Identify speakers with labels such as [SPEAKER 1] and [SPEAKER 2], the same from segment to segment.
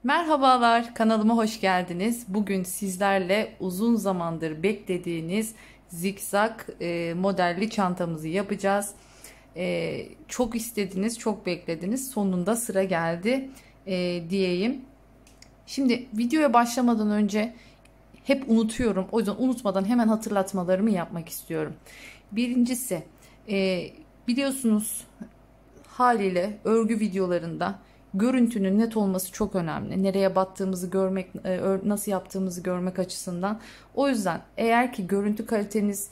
[SPEAKER 1] Merhabalar, kanalıma hoş geldiniz. Bugün sizlerle uzun zamandır beklediğiniz zikzak modelli çantamızı yapacağız. Çok istediniz, çok beklediniz. Sonunda sıra geldi diyeyim. Şimdi videoya başlamadan önce hep unutuyorum. O yüzden unutmadan hemen hatırlatmalarımı yapmak istiyorum. Birincisi, biliyorsunuz haliyle örgü videolarında görüntünün net olması çok önemli. Nereye battığımızı görmek, nasıl yaptığımızı görmek açısından. O yüzden eğer ki görüntü kaliteniz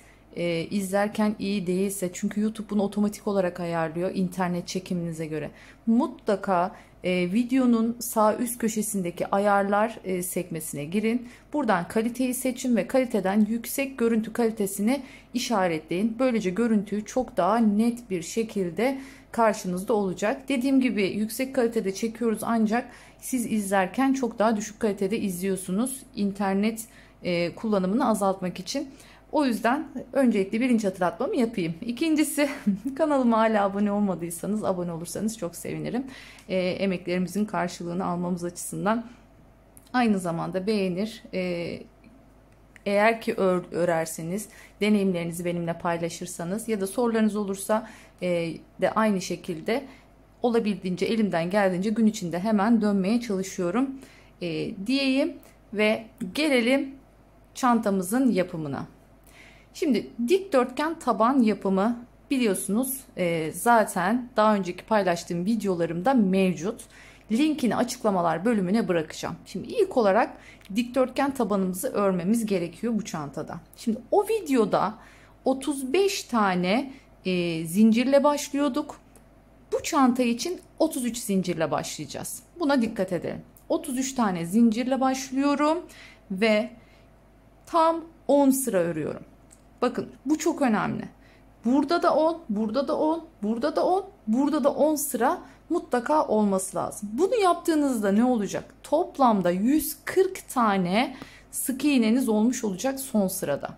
[SPEAKER 1] izlerken iyi değilse, çünkü YouTube bunu otomatik olarak ayarlıyor internet çekiminize göre. Mutlaka videonun sağ üst köşesindeki ayarlar sekmesine girin. Buradan kaliteyi seçin ve kaliteden yüksek görüntü kalitesini işaretleyin. Böylece görüntüyü çok daha net bir şekilde karşınızda olacak. Dediğim gibi yüksek kalitede çekiyoruz ancak siz izlerken çok daha düşük kalitede izliyorsunuz. İnternet kullanımını azaltmak için. O yüzden öncelikle birinci hatırlatmamı yapayım. İkincisi, kanalıma hala abone olmadıysanız abone olursanız çok sevinirim. Emeklerimizin karşılığını almamız açısından. Aynı zamanda beğenir. Eğer ki örerseniz, deneyimlerinizi benimle paylaşırsanız ya da sorularınız olursa de aynı şekilde olabildiğince elimden geldiğince gün içinde hemen dönmeye çalışıyorum diyeyim ve gelelim çantamızın yapımına. Şimdi dikdörtgen taban yapımı biliyorsunuz zaten daha önceki paylaştığım videolarımda mevcut. Linkini açıklamalar bölümüne bırakacağım. Şimdi ilk olarak dikdörtgen tabanımızı örmemiz gerekiyor bu çantada. Şimdi o videoda 35 tane zincirle başlıyorduk. Bu çanta için 33 zincirle başlayacağız. Buna dikkat edelim. 33 tane zincirle başlıyorum ve tam 10 sıra örüyorum. Bakın bu çok önemli. Burada da 10, burada da 10, burada da 10, burada da 10 sıra mutlaka olması lazım. Bunu yaptığınızda ne olacak? Toplamda 140 tane sık iğneniz olmuş olacak son sırada.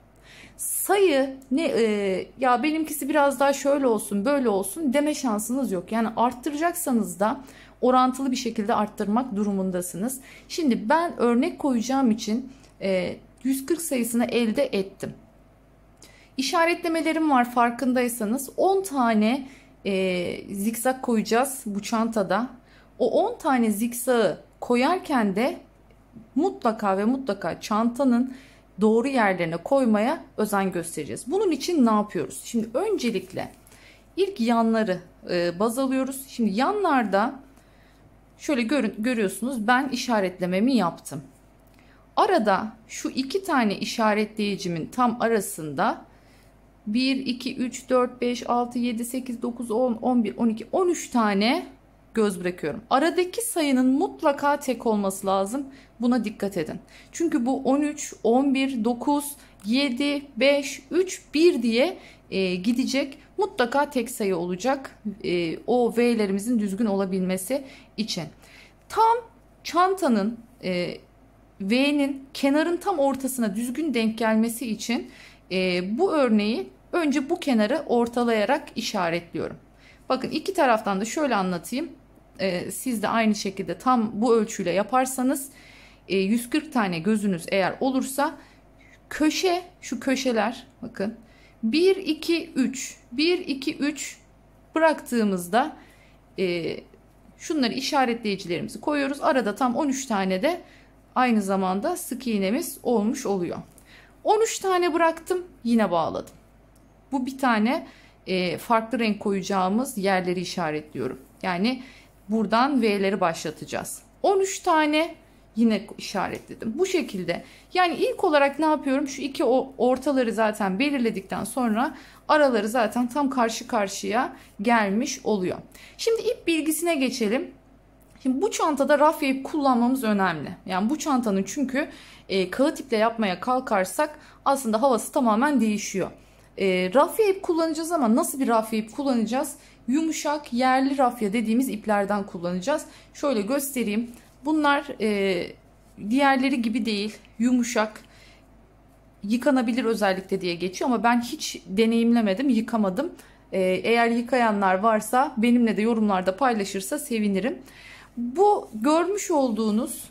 [SPEAKER 1] Sayı ne ya benimkisi biraz daha şöyle olsun, böyle olsun deme şansınız yok. Yani arttıracaksanız da orantılı bir şekilde arttırmak durumundasınız. Şimdi ben örnek koyacağım için 140 sayısını elde ettim. İşaretlemelerim var farkındaysanız 10 tane zikzak koyacağız bu çantada. O 10 tane zikzağı koyarken de mutlaka ve mutlaka çantanın doğru yerlerine koymaya özen göstereceğiz. Bunun için ne yapıyoruz? Şimdi öncelikle ilk yanları baz alıyoruz. Şimdi yanlarda şöyle görüyorsunuz ben işaretlememi yaptım. Arada şu iki tane işaretleyicimin tam arasında 1, 2, 3, 4, 5, 6, 7, 8, 9, 10, 11, 12, 13 tane göz bırakıyorum. Aradaki sayının mutlaka tek olması lazım. Buna dikkat edin. Çünkü bu 13, 11, 9, 7, 5, 3, 1 diye gidecek. Mutlaka tek sayı olacak. O V'lerimizin düzgün olabilmesi için. Tam çantanın V'nin kenarın tam ortasına düzgün denk gelmesi için bu örneği önce bu kenarı ortalayarak işaretliyorum. Bakın iki taraftan da şöyle anlatayım. Siz de aynı şekilde tam bu ölçüyle yaparsanız 140 tane gözünüz eğer olursa şu köşeler bakın 1 2 3 1 2 3 bıraktığımızda şunları işaretleyicilerimizi koyuyoruz. Arada tam 13 tane de aynı zamanda sık iğnemiz olmuş oluyor. 13 tane bıraktım, yine bağladım. Bu bir tane farklı renk koyacağımız yerleri işaretliyorum. Yani buradan V'leri başlatacağız. 13 tane yine işaretledim. Bu şekilde. Yani ilk olarak ne yapıyorum? Şu iki ortaları zaten belirledikten sonra araları zaten tam karşı karşıya gelmiş oluyor. Şimdi ip bilgisine geçelim. Şimdi bu çantada rafya ip kullanmamız önemli. Yani bu çantanın çünkü kağıt iple yapmaya kalkarsak aslında havası tamamen değişiyor. Rafya ip kullanacağız ama nasıl bir rafya ip kullanacağız? Yumuşak yerli rafya dediğimiz iplerden kullanacağız. Şöyle göstereyim. Bunlar diğerleri gibi değil. Yumuşak, yıkanabilir özellikle diye geçiyor ama ben hiç deneyimlemedim, yıkamadım. Eğer yıkayanlar varsa benimle de yorumlarda paylaşırsa sevinirim. Bu görmüş olduğunuz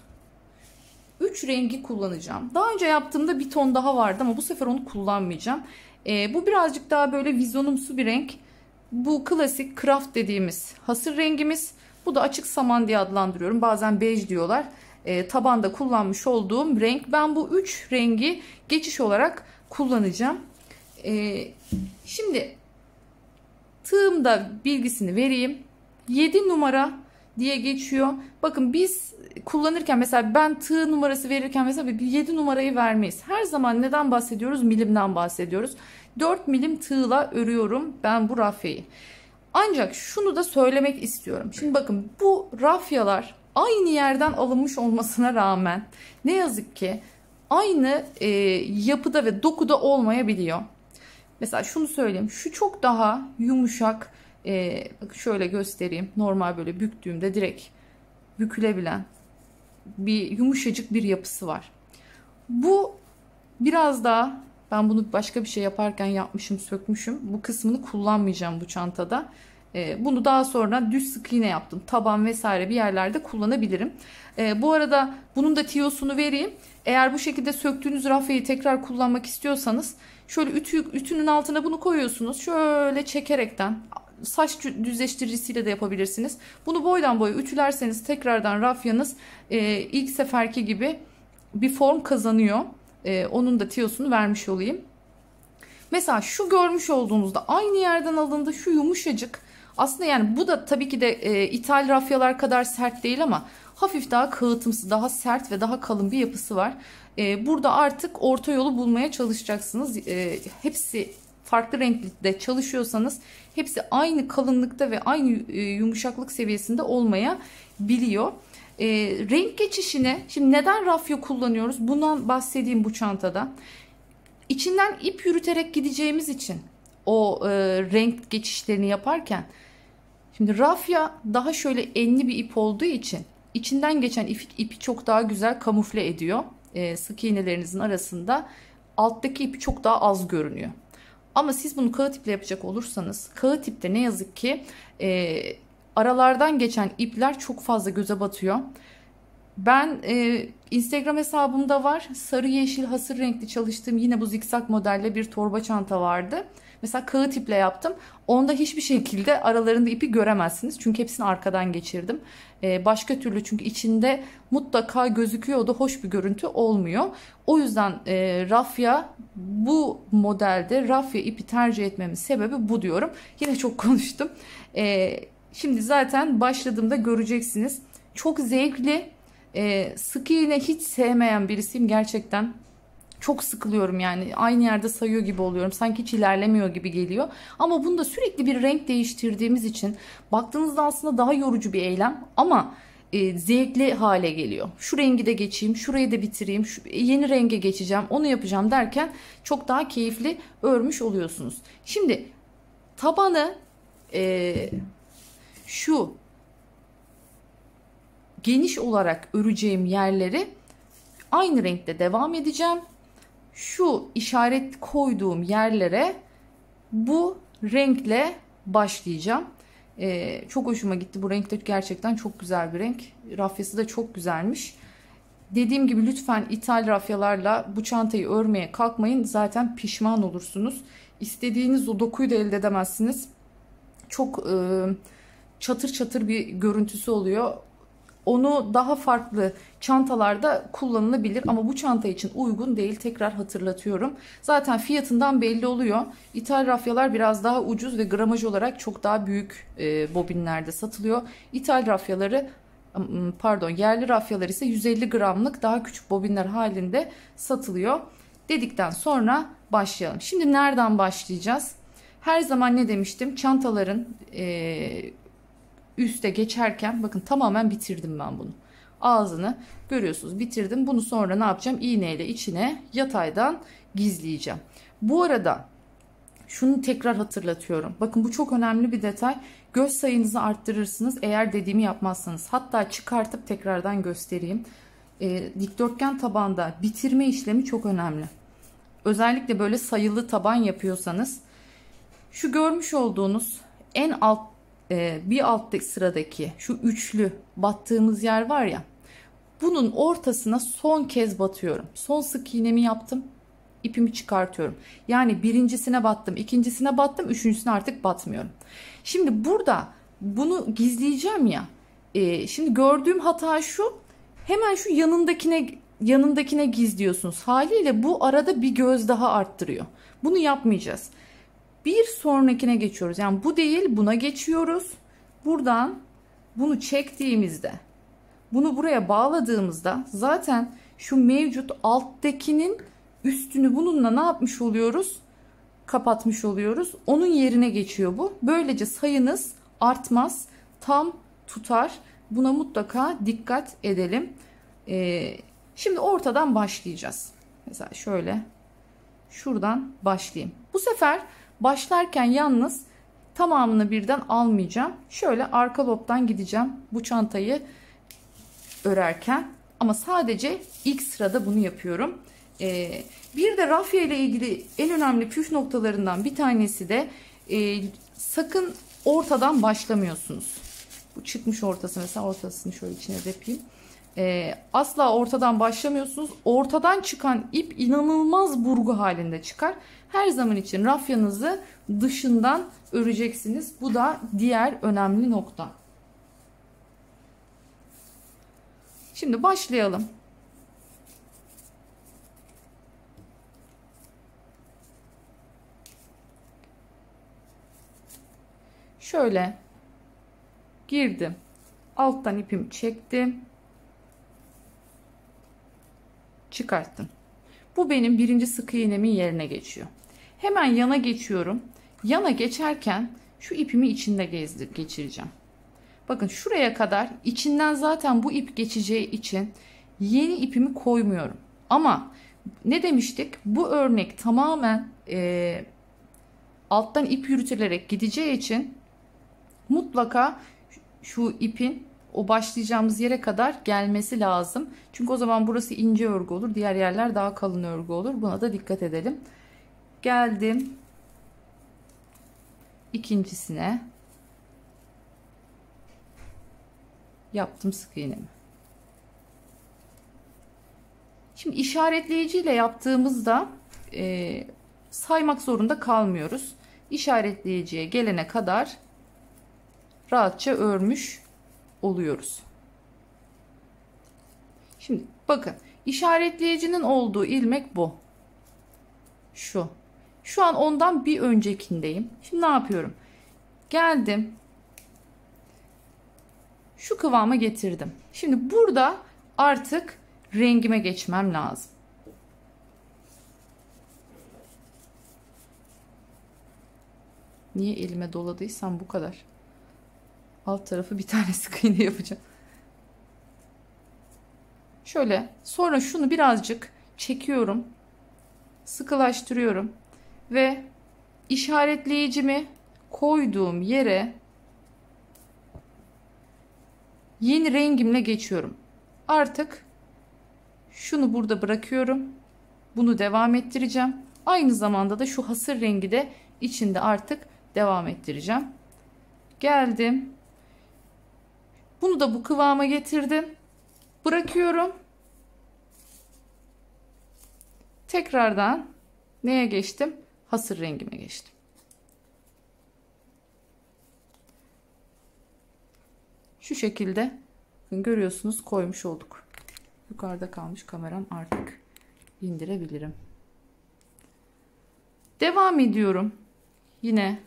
[SPEAKER 1] 3 rengi kullanacağım. Daha önce yaptığımda bir ton daha vardı ama bu sefer onu kullanmayacağım. Bu birazcık daha böyle vizyonumsu bir renk. Bu klasik craft dediğimiz hasır rengimiz. Bu da açık saman diye adlandırıyorum. Bazen bej diyorlar. Tabanda kullanmış olduğum renk. Ben bu 3 rengi geçiş olarak kullanacağım. Şimdi tığımda bilgisini vereyim. 7 numara diye geçiyor. Bakın biz kullanırken mesela ben tığ numarası verirken mesela 7 numarayı vermeyiz. Her zaman neden bahsediyoruz? Milimden bahsediyoruz. 4 milim tığla örüyorum ben bu rafyayı. Ancak şunu da söylemek istiyorum. Şimdi bakın bu rafyalar aynı yerden alınmış olmasına rağmen ne yazık ki aynı yapıda ve dokuda olmayabiliyor. Mesela şunu söyleyeyim. Şu çok daha yumuşak. Şöyle göstereyim. Normal böyle büktüğümde direkt bükülebilen bir yumuşacık bir yapısı var. Bu biraz daha, ben bunu başka bir şey yaparken yapmışım, sökmüşüm. Bu kısmını kullanmayacağım bu çantada. Bunu daha sonra düz sık iğne yaptım. Taban vesaire bir yerlerde kullanabilirim. Bu arada bunun da tiyosunu vereyim. Eğer bu şekilde söktüğünüz rafyayı tekrar kullanmak istiyorsanız şöyle ütünün altına bunu koyuyorsunuz. Şöyle çekerekten, saç düzleştiricisiyle de yapabilirsiniz. Bunu boydan boya ütülerseniz tekrardan rafyanız ilk seferki gibi bir form kazanıyor. Onun da tiyosunu vermiş olayım. Mesela şu görmüş olduğunuzda aynı yerden alındı, şu yumuşacık. Aslında yani bu da tabii ki de ithal rafyalar kadar sert değil ama hafif daha kağıtımsı, daha sert ve daha kalın bir yapısı var. Burada artık orta yolu bulmaya çalışacaksınız. Hepsi farklı renkte çalışıyorsanız hepsi aynı kalınlıkta ve aynı yumuşaklık seviyesinde olmayabiliyor. Renk geçişine şimdi neden rafya kullanıyoruz? Bundan bahsedeyim bu çantada. İçinden ip yürüterek gideceğimiz için o renk geçişlerini yaparken, şimdi rafya daha şöyle enli bir ip olduğu için içinden geçen ipi çok daha güzel kamufle ediyor. Sık iğnelerinizin arasında alttaki ipi çok daha az görünüyor. Ama siz bunu kağıt iple yapacak olursanız, kağıt ipte ne yazık ki aralardan geçen ipler çok fazla göze batıyor. Ben Instagram hesabımda var. Sarı yeşil hasır renkli çalıştığım yine bu zikzak modelle bir torba çanta vardı. Mesela kağıt iple yaptım. Onda hiçbir şekilde aralarında ipi göremezsiniz. Çünkü hepsini arkadan geçirdim. Başka türlü, çünkü içinde mutlaka gözüküyordu. Hoş bir görüntü olmuyor. O yüzden rafya, bu modelde rafya ipi tercih etmemin sebebi bu diyorum. Yine çok konuştum. Şimdi zaten başladığımda göreceksiniz. Çok zevkli. Sık iğne hiç sevmeyen birisiyim gerçekten. Çok sıkılıyorum yani. Aynı yerde sayıyor gibi oluyorum. Sanki hiç ilerlemiyor gibi geliyor. Ama bunda sürekli bir renk değiştirdiğimiz için baktığınızda aslında daha yorucu bir eylem ama zevkli hale geliyor. Şu rengi de geçeyim, şurayı da bitireyim, yeni renge geçeceğim, onu yapacağım derken çok daha keyifli örmüş oluyorsunuz. Şimdi tabanı şu geniş olarak öreceğim yerleri aynı renkte devam edeceğim. Şu işaret koyduğum yerlere bu renkle başlayacağım. Çok hoşuma gitti. Bu renk de gerçekten çok güzel bir renk. Rafyası da çok güzelmiş. Dediğim gibi lütfen ithal rafyalarla bu çantayı örmeye kalkmayın. Zaten pişman olursunuz. İstediğiniz o dokuyu da elde edemezsiniz. Çok çatır çatır bir görüntüsü oluyor. Onu daha farklı çantalarda kullanılabilir ama bu çanta için uygun değil. Tekrar hatırlatıyorum. Zaten fiyatından belli oluyor. İthal rafyalar biraz daha ucuz ve gramaj olarak çok daha büyük bobinlerde satılıyor. İthal rafyaları, pardon, yerli rafyalar ise 150 gramlık daha küçük bobinler halinde satılıyor. Dedikten sonra başlayalım. Şimdi nereden başlayacağız? Her zaman ne demiştim? Çantaların üste geçerken bakın tamamen bitirdim ben bunu. Ağzını görüyorsunuz, bitirdim. Bunu sonra ne yapacağım? İğneyle içine yataydan gizleyeceğim. Bu arada şunu tekrar hatırlatıyorum. Bakın bu çok önemli bir detay. Göz sayınızı arttırırsınız eğer dediğimi yapmazsanız. Hatta çıkartıp tekrardan göstereyim. Dikdörtgen tabanda bitirme işlemi çok önemli. Özellikle böyle sayılı taban yapıyorsanız şu görmüş olduğunuz en alt bir alttaki sıradaki şu üçlü battığımız yer var ya, bunun ortasına son kez batıyorum. Son sık iğnemi yaptım. İpimi çıkartıyorum. Yani birincisine battım, ikincisine battım, üçüncüsüne artık batmıyorum. Şimdi burada bunu gizleyeceğim ya. Şimdi gördüğüm hata şu. Hemen şu yanındakine gizliyorsunuz. Haliyle bu arada bir göz daha arttırıyor. Bunu yapmayacağız. Bir sonrakine geçiyoruz. Yani bu değil, buna geçiyoruz. Buradan bunu çektiğimizde, bunu buraya bağladığımızda zaten şu mevcut alttakinin üstünü bununla ne yapmış oluyoruz? Kapatmış oluyoruz. Onun yerine geçiyor bu. Böylece sayınız artmaz, tam tutar. Buna mutlaka dikkat edelim. Şimdi ortadan başlayacağız. Mesela şöyle şuradan başlayayım. Bu sefer başlarken yalnız tamamını birden almayacağım. Şöyle arka lobdan gideceğim bu çantayı örerken, ama sadece ilk sırada bunu yapıyorum. Bir de rafya ile ilgili en önemli püf noktalarından bir tanesi de sakın ortadan başlamıyorsunuz. Bu çıkmış ortası, mesela ortasını şöyle içine depeyim. Asla ortadan başlamıyorsunuz. Ortadan çıkan ip inanılmaz burgu halinde çıkar. Her zaman için rafyanızı dışından öreceksiniz. Bu da diğer önemli nokta. Şimdi başlayalım. Şöyle girdim. Alttan ipimi çektim. Çıkarttım. Bu benim birinci sık iğnemin yerine geçiyor. Hemen yana geçiyorum. Yana geçerken şu ipimi içinde geçireceğim. Bakın şuraya kadar içinden zaten bu ip geçeceği için yeni ipimi koymuyorum. Ama ne demiştik? Bu örnek tamamen alttan ip yürütülerek gideceği için mutlaka şu ipin o başlayacağımız yere kadar gelmesi lazım. Çünkü o zaman burası ince örgü olur. Diğer yerler daha kalın örgü olur. Buna da dikkat edelim. Geldim ikincisine. Yaptım sık iğnemi. Şimdi işaretleyiciyle yaptığımızda saymak zorunda kalmıyoruz. İşaretleyiciye gelene kadar rahatça örmüş oluyoruz. Şimdi bakın, işaretleyicinin olduğu ilmek bu. Şu an ondan bir öncekindeyim. Şimdi ne yapıyorum? Geldim. Şu kıvama getirdim. Şimdi burada artık rengime geçmem lazım. Niye elime doladıysam bu kadar. Alt tarafı bir tane sık iğne yapacağım. Şöyle sonra şunu birazcık çekiyorum. Sıkılaştırıyorum. Ve işaretleyicimi koyduğum yere yeni rengimle geçiyorum. Artık şunu burada bırakıyorum. Bunu devam ettireceğim. Aynı zamanda da şu hasır rengi de içinde artık devam ettireceğim. Geldim. Bunu da bu kıvama getirdim. Bırakıyorum. Tekrardan neye geçtim? Hasır rengime geçtim. Şu şekilde görüyorsunuz, koymuş olduk. Yukarıda kalmış kameram, artık indirebilirim. Devam ediyorum. Yine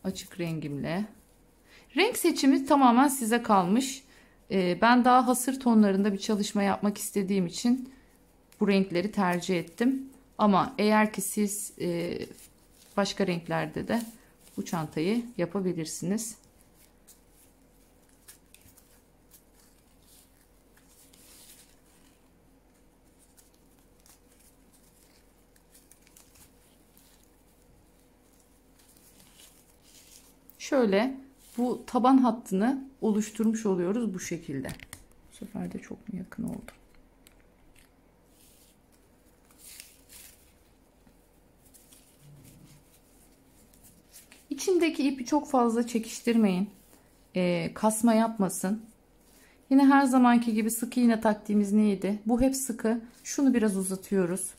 [SPEAKER 1] açık rengimle. Renk seçimi tamamen size kalmış. Ben daha hasır tonlarında bir çalışma yapmak istediğim için bu renkleri tercih ettim. Ama eğer ki siz başka renklerde de bu çantayı yapabilirsiniz. Şöyle bu taban hattını oluşturmuş oluyoruz bu şekilde. Bu sefer de çok mu yakın oldu? İçindeki ipi çok fazla çekiştirmeyin. Kasma yapmasın. Yine her zamanki gibi sık iğne taktiğimiz neydi? Bu hep sıkı. Şunu biraz uzatıyoruz.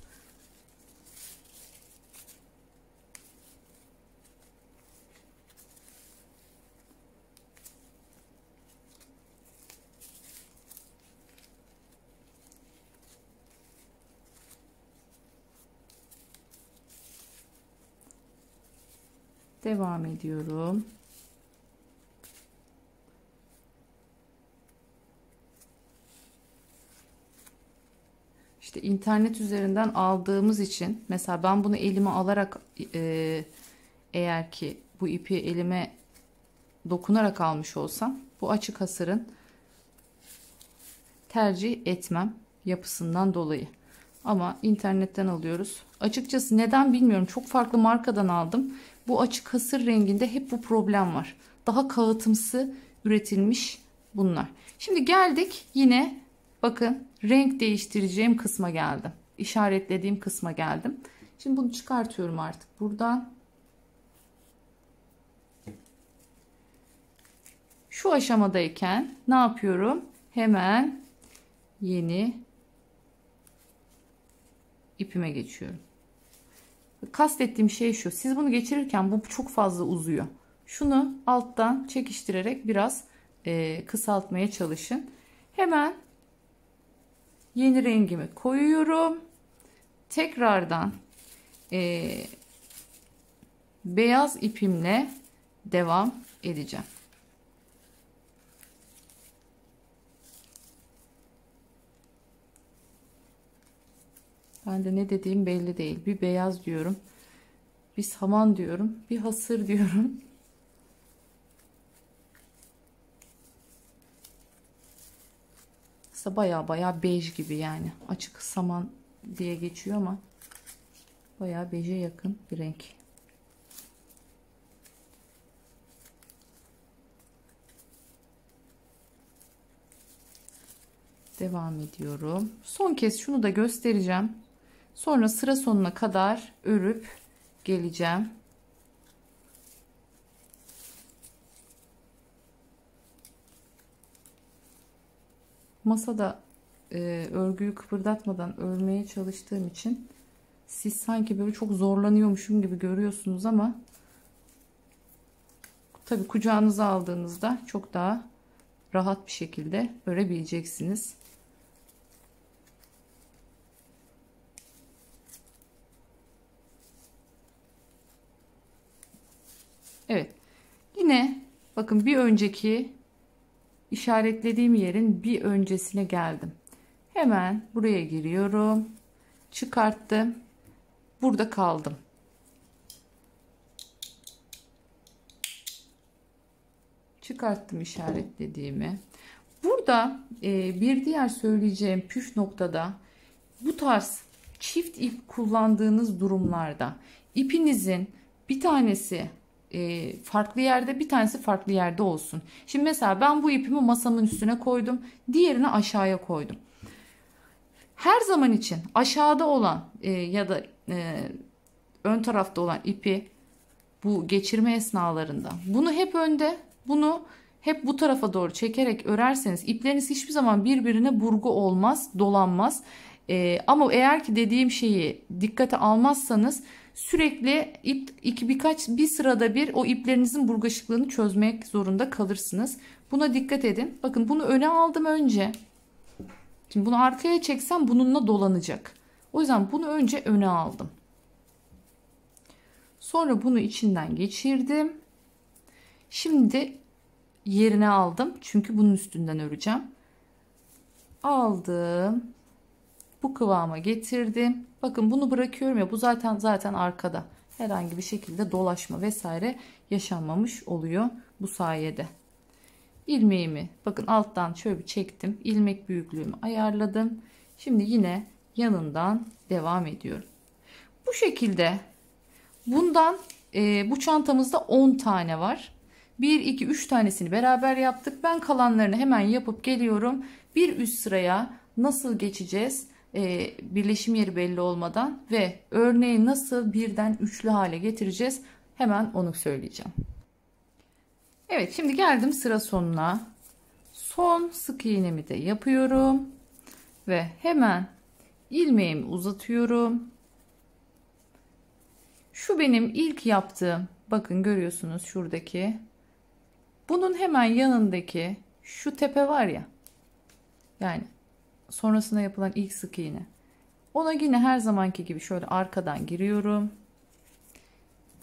[SPEAKER 1] Devam ediyorum. İşte internet üzerinden aldığımız için mesela ben bunu elime alarak eğer ki bu ipi elime dokunarak almış olsam bu açık hasırın tercih etmem yapısından dolayı. Ama internetten alıyoruz. Açıkçası neden bilmiyorum. Çok farklı markadan aldım. Bu açık hasır renginde hep bu problem var. Daha kağıtımsı üretilmiş bunlar. Şimdi geldik yine bakın renk değiştireceğim kısma geldim. İşaretlediğim kısma geldim. Şimdi bunu çıkartıyorum artık buradan. Şu aşamadayken ne yapıyorum? Hemen yeni ipime geçiyorum. Kastettiğim şey şu. Siz bunu geçirirken bu çok fazla uzuyor. Şunu alttan çekiştirerek biraz kısaltmaya çalışın. Hemen yeni rengimi koyuyorum. Tekrardan beyaz ipimle devam edeceğim. Ben de ne dediğim belli değil. Bir beyaz diyorum. Bir saman diyorum. Bir hasır diyorum. Aslında baya bej gibi yani. Açık saman diye geçiyor ama baya beje yakın bir renk. Devam ediyorum. Son kez şunu da göstereceğim. Sonra sıra sonuna kadar örüp geleceğim. Masada örgüyü kıpırdatmadan örmeye çalıştığım için siz sanki böyle çok zorlanıyormuşum gibi görüyorsunuz ama tabii kucağınıza aldığınızda çok daha rahat bir şekilde örebileceksiniz. Evet. Yine bakın bir önceki işaretlediğim yerin bir öncesine geldim. Hemen buraya giriyorum. Çıkarttım. Burada kaldım. Çıkarttım işaretlediğimi. Burada bir diğer söyleyeceğim püf noktada bu tarz çift ip kullandığınız durumlarda ipinizin bir tanesi farklı yerde, bir tanesi farklı yerde olsun. Şimdi mesela ben bu ipimi masamın üstüne koydum. Diğerini aşağıya koydum. Her zaman için aşağıda olan ya da ön tarafta olan ipi bu geçirme esnalarında bunu hep önde, bunu hep bu tarafa doğru çekerek örerseniz ipleriniz hiçbir zaman birbirine burgu olmaz, dolanmaz. Ama eğer ki dediğim şeyi dikkate almazsanız sürekli bir sırada bir o iplerinizin burgaşıklığını çözmek zorunda kalırsınız. Buna dikkat edin. Bakın bunu öne aldım önce. Şimdi bunu arkaya çeksem bununla dolanacak. O yüzden bunu önce öne aldım. Sonra bunu içinden geçirdim. Şimdi yerine aldım. Çünkü bunun üstünden öreceğim. Aldım. Bu kıvama getirdim. Bakın bunu bırakıyorum ya, bu zaten arkada. Herhangi bir şekilde dolaşma vesaire yaşanmamış oluyor bu sayede. İlmeğimi bakın alttan şöyle bir çektim. İlmek büyüklüğümü ayarladım. Şimdi yine yanından devam ediyorum. Bu şekilde bundan bu çantamızda 10 tane var. 1, 2, 3 tanesini beraber yaptık. Ben kalanlarını hemen yapıp geliyorum. Bir üst sıraya nasıl geçeceğiz? Birleşim yeri belli olmadan ve örneği nasıl birden üçlü hale getireceğiz? Hemen onu söyleyeceğim. Evet, şimdi geldim sıra sonuna. Son sık iğnemi de yapıyorum ve hemen ilmeğimi uzatıyorum. Şu benim ilk yaptığım, bakın görüyorsunuz şuradaki. Bunun hemen yanındaki şu tepe var ya. Yani sonrasında yapılan ilk sık iğne. Ona yine her zamanki gibi şöyle arkadan giriyorum.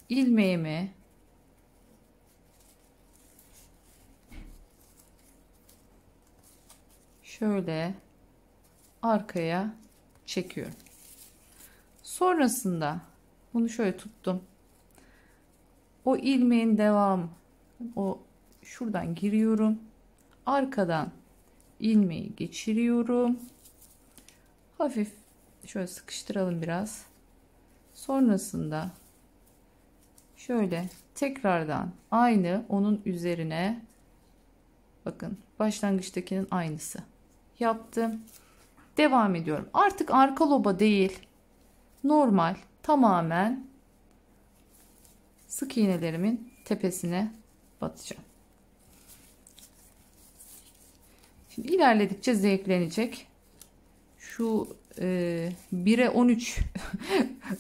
[SPEAKER 1] İlmeğimi şöyle arkaya çekiyorum. Sonrasında bunu şöyle tuttum. O ilmeğin devamı, o şuradan giriyorum. Arkadan ilmeği geçiriyorum. Hafif şöyle sıkıştıralım biraz. Sonrasında şöyle tekrardan aynı onun üzerine, bakın başlangıçtakinin aynısı yaptım. Devam ediyorum. Artık arka loba değil, normal tamamen sık iğnelerimin tepesine batacağım. Şimdi ilerledikçe zevklenecek. Şu 1'e 13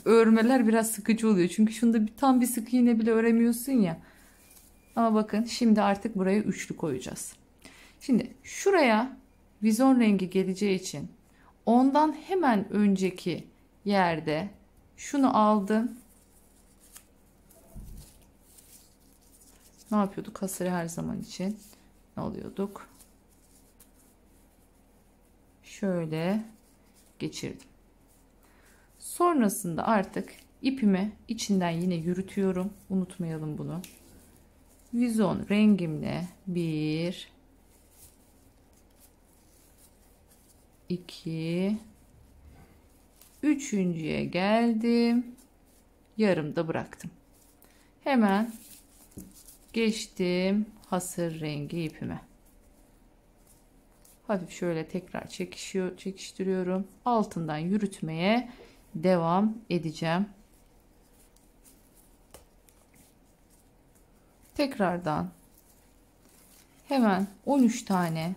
[SPEAKER 1] örmeler biraz sıkıcı oluyor. Çünkü şunda tam bir sık iğne bile öremiyorsun ya. Ama bakın şimdi artık buraya üçlü koyacağız. Şimdi şuraya vizon rengi geleceği için ondan hemen önceki yerde şunu aldım. Ne yapıyorduk? Hasırı her zaman için ne alıyorduk? Şöyle geçirdim. Sonrasında artık ipimi içinden yine yürütüyorum. Unutmayalım bunu. Vizon rengimle 1 2 üçüncüye geldim. Yarımda bıraktım. Hemen geçtim hasır rengi ipime. Hafif şöyle tekrar çekiştiriyorum. Altından yürütmeye devam edeceğim. Tekrardan hemen 13 tane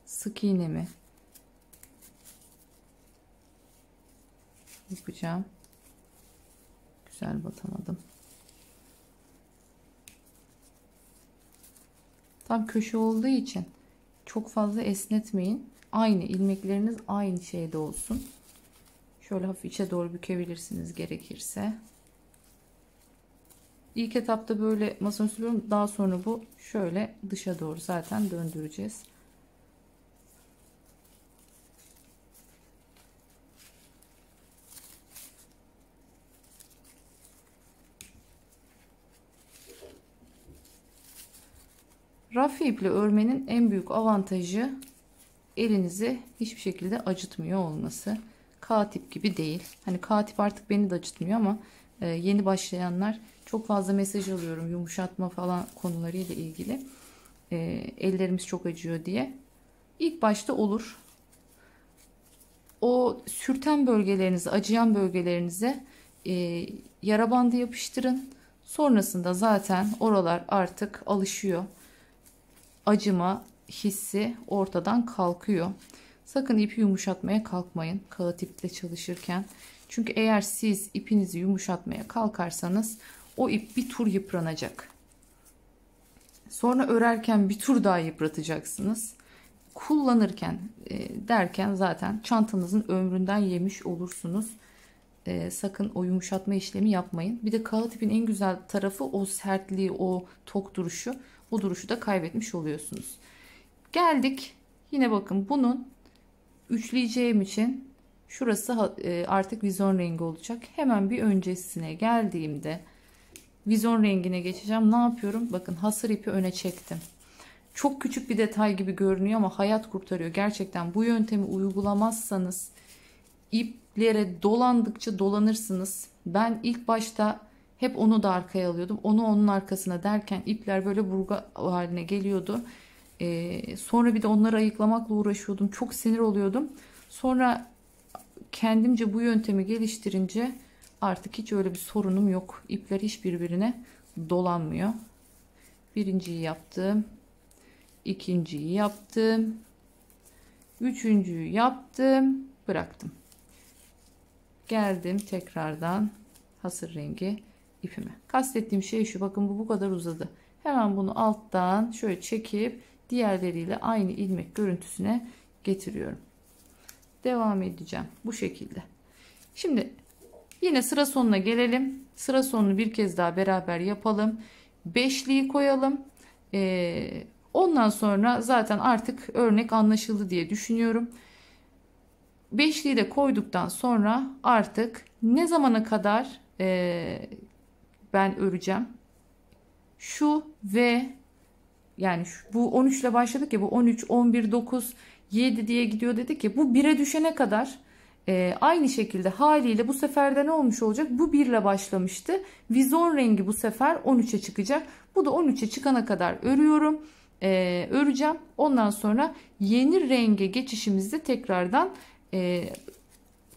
[SPEAKER 1] sık iğnemi yapacağım. Güzel batamadım. Tam köşe olduğu için çok fazla esnetmeyin. Aynı ilmekleriniz aynı şeyde olsun. Şöyle hafif içe doğru bükebilirsiniz gerekirse. İlk etapta böyle masanın üstüne, daha sonra bu şöyle dışa doğru zaten döndüreceğiz. Rafi iple örmenin en büyük avantajı elinizi hiçbir şekilde acıtmıyor olması. K-tip gibi değil. Hani K-tip artık beni de acıtmıyor ama yeni başlayanlar, çok fazla mesaj alıyorum yumuşatma falan konularıyla ilgili. Ellerimiz çok acıyor diye. İlk başta olur. O sürten bölgelerinize, acıyan bölgelerinize yara bandı yapıştırın. Sonrasında zaten oralar artık alışıyor. Acıma hissi ortadan kalkıyor. Sakın ipi yumuşatmaya kalkmayın kağıt iple çalışırken. Çünkü eğer siz ipinizi yumuşatmaya kalkarsanız o ip bir tur yıpranacak. Sonra örerken bir tur daha yıpratacaksınız. Kullanırken derken zaten çantanızın ömründen yemiş olursunuz. Sakın o yumuşatma işlemi yapmayın. Bir de kağıt ipin en güzel tarafı o sertliği, o tok duruşu. O duruşu da kaybetmiş oluyorsunuz. Geldik. Yine bakın bunun üçleyeceğim için şurası artık vizon rengi olacak. Hemen bir öncesine geldiğimde vizon rengine geçeceğim. Ne yapıyorum? Bakın hasır ipi öne çektim. Çok küçük bir detay gibi görünüyor ama hayat kurtarıyor. Gerçekten bu yöntemi uygulamazsanız iplere dolandıkça dolanırsınız. Ben ilk başta hep onu da arkaya alıyordum. Onu onun arkasına derken ipler böyle burga haline geliyordu. Sonra bir de onları ayıklamakla uğraşıyordum. Çok sinir oluyordum. Sonra kendimce bu yöntemi geliştirince Artık hiç öyle bir sorunum yok. İpler hiç birbirine dolanmıyor. Birinciyi yaptım. İkinciyi yaptım. Üçüncüyü yaptım. Bıraktım. Geldim tekrardan hasır rengi ipime. Kastettiğim şey şu. Bakın bu kadar uzadı. Hemen bunu alttan şöyle çekip diğerleriyle aynı ilmek görüntüsüne getiriyorum. Devam edeceğim bu şekilde. Şimdi yine sıra sonuna gelelim. Sıra sonunu bir kez daha beraber yapalım. Beşliği koyalım. Ondan sonra zaten artık örnek anlaşıldı diye düşünüyorum. Beşliği de koyduktan sonra artık ne zamana kadar ben öreceğim? Şu ve yani bu 13 ile başladık ya, bu 13, 11, 9, 7 diye gidiyor dedik ya, bu 1'e düşene kadar aynı şekilde haliyle bu sefer de ne olmuş olacak? Bu 1 ile başlamıştı. Vizon rengi bu sefer 13'e çıkacak. Bu da 13'e çıkana kadar örüyorum. Öreceğim. Ondan sonra yeni renge geçişimizde tekrardan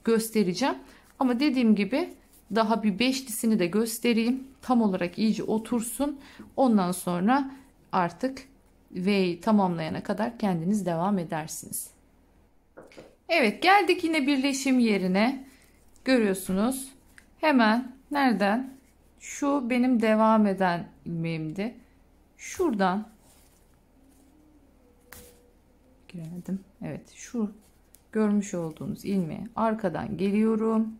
[SPEAKER 1] göstereceğim. Ama dediğim gibi daha bir beşlisini de göstereyim. Tam olarak iyice otursun. Ondan sonra artık V'yi tamamlayana kadar kendiniz devam edersiniz. Evet, geldik yine birleşim yerine. Görüyorsunuz. Hemen nereden? Şu benim devam eden ilmeğimdi. Şuradan giremedim. Evet, şu görmüş olduğunuz ilmeğe arkadan geliyorum.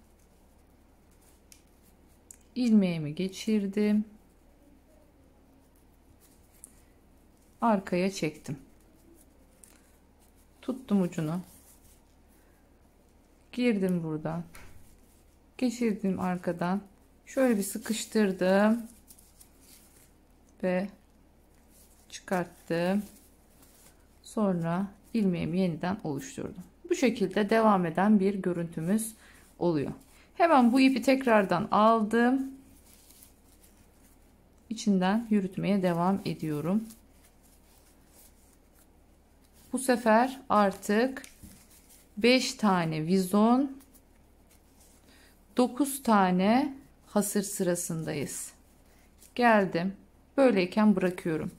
[SPEAKER 1] İlmeğimi geçirdim. Arkaya çektim. Tuttum ucunu. Girdim buradan. Geçirdim arkadan. Şöyle bir sıkıştırdım. Ve çıkarttım. Sonra ilmeğimi yeniden oluşturdum. Bu şekilde devam eden bir görüntümüz oluyor. Hemen bu ipi tekrardan aldım. İçinden yürütmeye devam ediyorum. Bu sefer artık 5 tane vizon, 9 tane hasır sırasındayız. Geldim. Böyleyken bırakıyorum.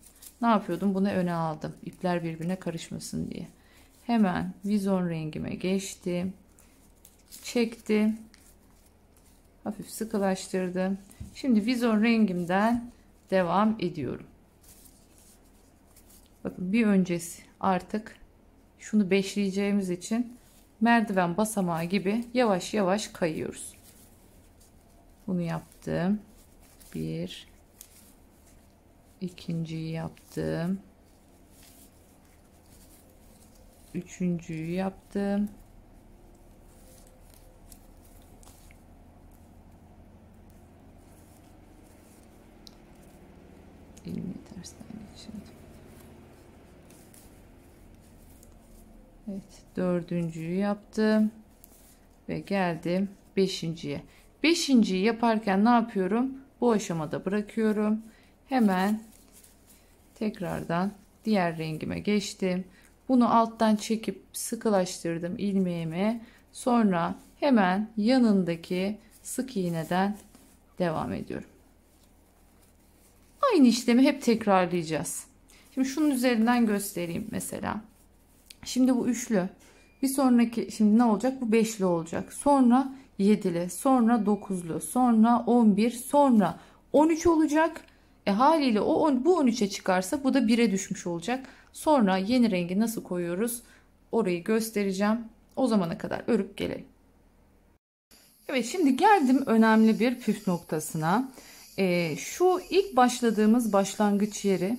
[SPEAKER 1] Ne yapıyordum? Bunu öne aldım. İpler birbirine karışmasın diye. Hemen vizon rengime geçtim. Çektim. Hafif sıkılaştırdım. Şimdi vizon rengimden devam ediyorum. Bakın bir öncesi artık şunu beşleyeceğimiz için merdiven basamağı gibi yavaş yavaş kayıyoruz. Bunu yaptım. Bir, ikinciyi yaptım. Üçüncüyü yaptım. İlmeği tersten geçirdim. Evet, dördüncüyü yaptım ve geldim beşinciye. Beşinciyi yaparken ne yapıyorum? Bu aşamada bırakıyorum. Hemen tekrardan diğer rengime geçtim. Bunu alttan çekip sıkılaştırdım ilmeğime. Sonra hemen yanındaki sık iğneden devam ediyorum. Aynı işlemi hep tekrarlayacağız. Şimdi şunun üzerinden göstereyim mesela. Şimdi bu üçlü. Bir sonraki şimdi ne olacak? Bu beşli olacak. Sonra yedili, sonra dokuzlu, sonra 11, sonra 13 olacak. Haliyle bu 13'e çıkarsa bu da 1'e düşmüş olacak. Sonra yeni rengi nasıl koyuyoruz? Orayı göstereceğim. O zamana kadar örüp gelelim. Evet, şimdi geldim önemli bir püf noktasına. Şu ilk başladığımız başlangıç yeri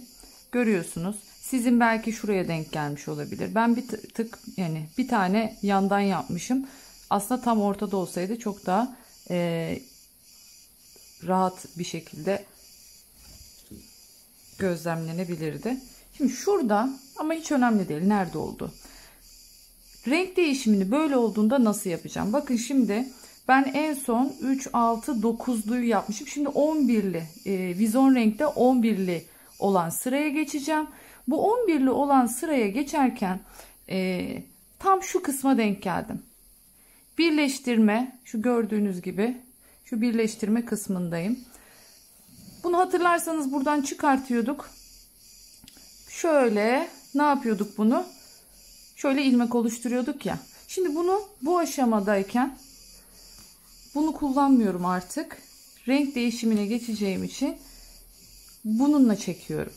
[SPEAKER 1] görüyorsunuz. Sizin belki şuraya denk gelmiş olabilir. Ben bir tık yani bir tane yandan yapmışım. Aslında tam ortada olsaydı çok daha rahat bir şekilde gözlemlenebilirdi. Şimdi şurada, ama hiç önemli değil nerede oldu. Renk değişimini böyle olduğunda nasıl yapacağım? Bakın şimdi ben en son 3, 6, 9'luyu yapmışım. Şimdi 11'li vizon renkte 11'li olan sıraya geçeceğim. Bu 11'li olan sıraya geçerken tam şu kısma denk geldim. Birleştirme, şu gördüğünüz gibi Şu birleştirme kısmındayım. Bunu hatırlarsanız buradan çıkartıyorduk. Şöyle ne yapıyorduk bunu? Şöyle ilmek oluşturuyorduk ya. Şimdi bunu bu aşamadayken bunu kullanmıyorum artık. Renk değişimine geçeceğim için bununla çekiyorum.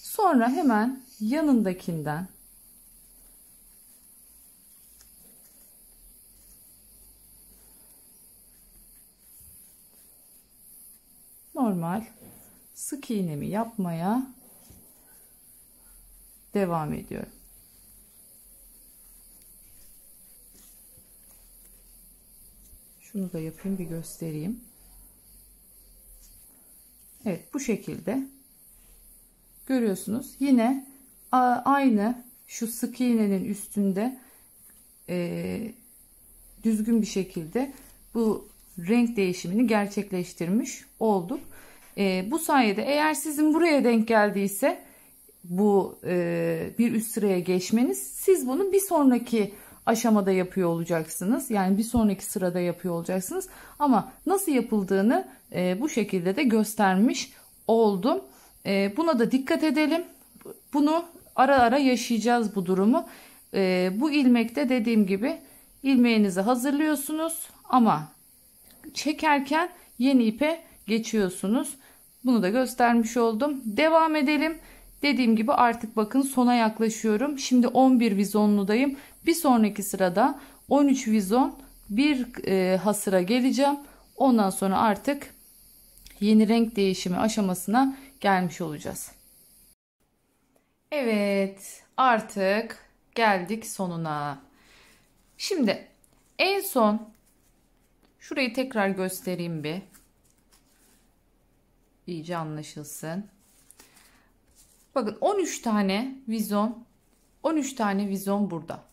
[SPEAKER 1] Sonra hemen yanındakinden normal sık iğnemi yapmaya devam ediyorum. Şunu da yapayım, bir göstereyim. Evet, bu şekilde görüyorsunuz. Yine aynı şu sık iğnenin üstünde düzgün bir şekilde bu renk değişimini gerçekleştirmiş olduk. Bu sayede eğer sizin buraya denk geldiyse bu bir üst sıraya geçmeniz, siz bunu bir sonraki aşamada yapıyor olacaksınız. Yani bir sonraki sırada yapıyor olacaksınız. Ama nasıl yapıldığını bu şekilde de göstermiş oldum. Buna da dikkat edelim. Bunu ara ara yaşayacağız, bu durumu. Bu ilmekte dediğim gibi ilmeğinizi hazırlıyorsunuz ama çekerken yeni ipe geçiyorsunuz. Bunu da göstermiş oldum. Devam edelim. Dediğim gibi artık bakın sona yaklaşıyorum. Şimdi 11 vizonludayım. Bir sonraki sırada 13 vizon bir hasıra geleceğim. Ondan sonra artık yeni renk değişimi aşamasına gelmiş olacağız. Evet, artık geldik sonuna. Şimdi en son şurayı tekrar göstereyim bir. İyice anlaşılsın. Bakın 13 tane vizon, 13 tane vizon burada.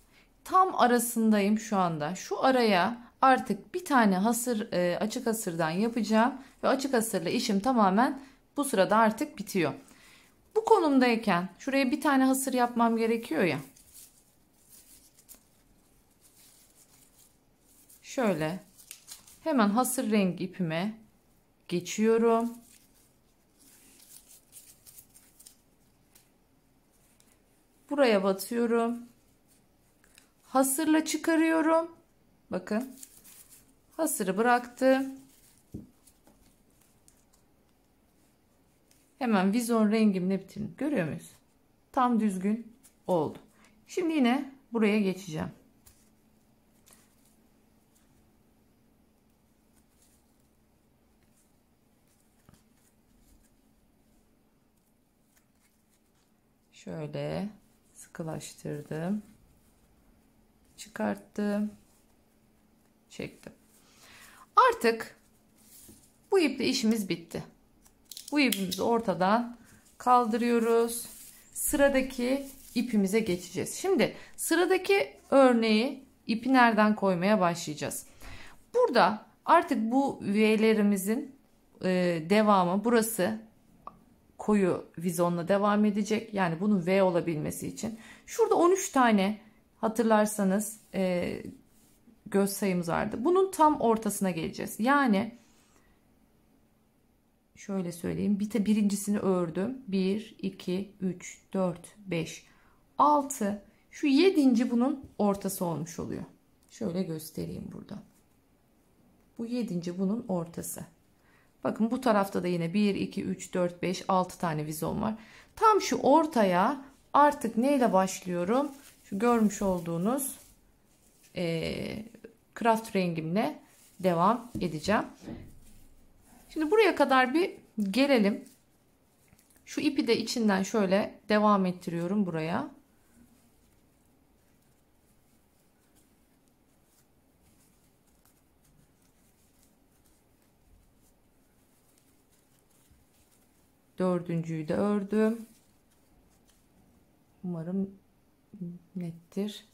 [SPEAKER 1] Tam arasındayım şu anda. Şu araya artık bir tane hasır, açık hasırdan yapacağım ve açık hasırla işim tamamen bu sırada artık bitiyor. Bu konumdayken şuraya bir tane hasır yapmam gerekiyor ya. Şöyle hemen hasır rengi ipime geçiyorum. Buraya batıyorum. Hasırla çıkarıyorum. Bakın. Hasırı bıraktım. Hemen vizon rengimle bitirdim. Görüyor muyuz? Tam düzgün oldu. Şimdi yine buraya geçeceğim. Şöyle sıkılaştırdım. Çıkarttım. Çektim. Artık bu iple işimiz bitti. Bu ipimizi ortadan kaldırıyoruz. Sıradaki ipimize geçeceğiz. Şimdi sıradaki örneği ipi nereden koymaya başlayacağız. Burada artık bu V'lerimizin devamı burası koyu vizonla devam edecek. Yani bunun V olabilmesi için. Şurada 13 tane hatırlarsanız göz sayımız vardı. Bunun tam ortasına geleceğiz. Yani şöyle söyleyeyim. Birincisini ördüm. 1, 2, 3, 4, 5, 6. Şu 7. bunun ortası olmuş oluyor. Şöyle göstereyim burada. Bu 7. bunun ortası. Bakın bu tarafta da yine 1, 2, 3, 4, 5, 6 tane vizon var. Tam şu ortaya artık neyle başlıyorum? Şu görmüş olduğunuz craft rengimle devam edeceğim. Şimdi buraya kadar bir gelelim. Şu ipi de içinden şöyle devam ettiriyorum buraya. Dördüncüyü de ördüm. Umarım nettir.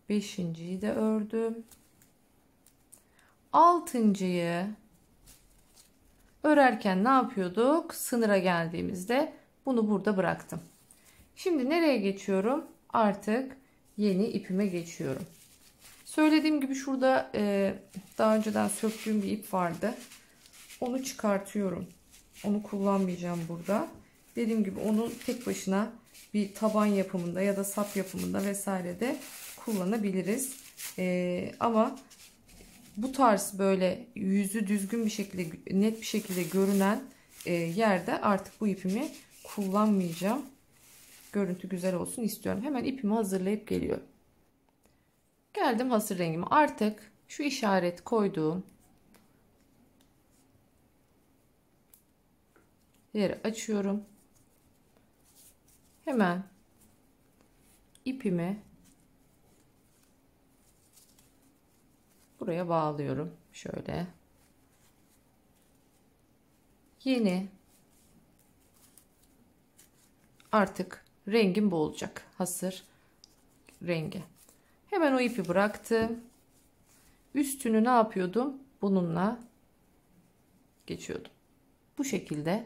[SPEAKER 1] Beşinciyi de ördüm. Altıncıyı örerken ne yapıyorduk? Sınıra geldiğimizde bunu burada bıraktım. Şimdi nereye geçiyorum? Artık yeni ipime geçiyorum. Söylediğim gibi şurada daha önceden söktüğüm bir ip vardı. Onu çıkartıyorum. Onu kullanmayacağım burada. Dediğim gibi onu tek başına bir taban yapımında ya da sap yapımında vesairede kullanabiliriz. Ama bu tarz böyle yüzü düzgün bir şekilde, net bir şekilde görünen yerde artık bu ipimi kullanmayacağım. Görüntü güzel olsun istiyorum. Hemen ipimi hazırlayıp geliyorum. Geldim hasır rengime. Artık şu işaret koyduğum yeri açıyorum. Hemen ipimi buraya bağlıyorum. Şöyle. Yeni artık rengim bu olacak. Hasır rengi. Hemen o ipi bıraktım. Üstünü ne yapıyordum? Bununla geçiyordum. Bu şekilde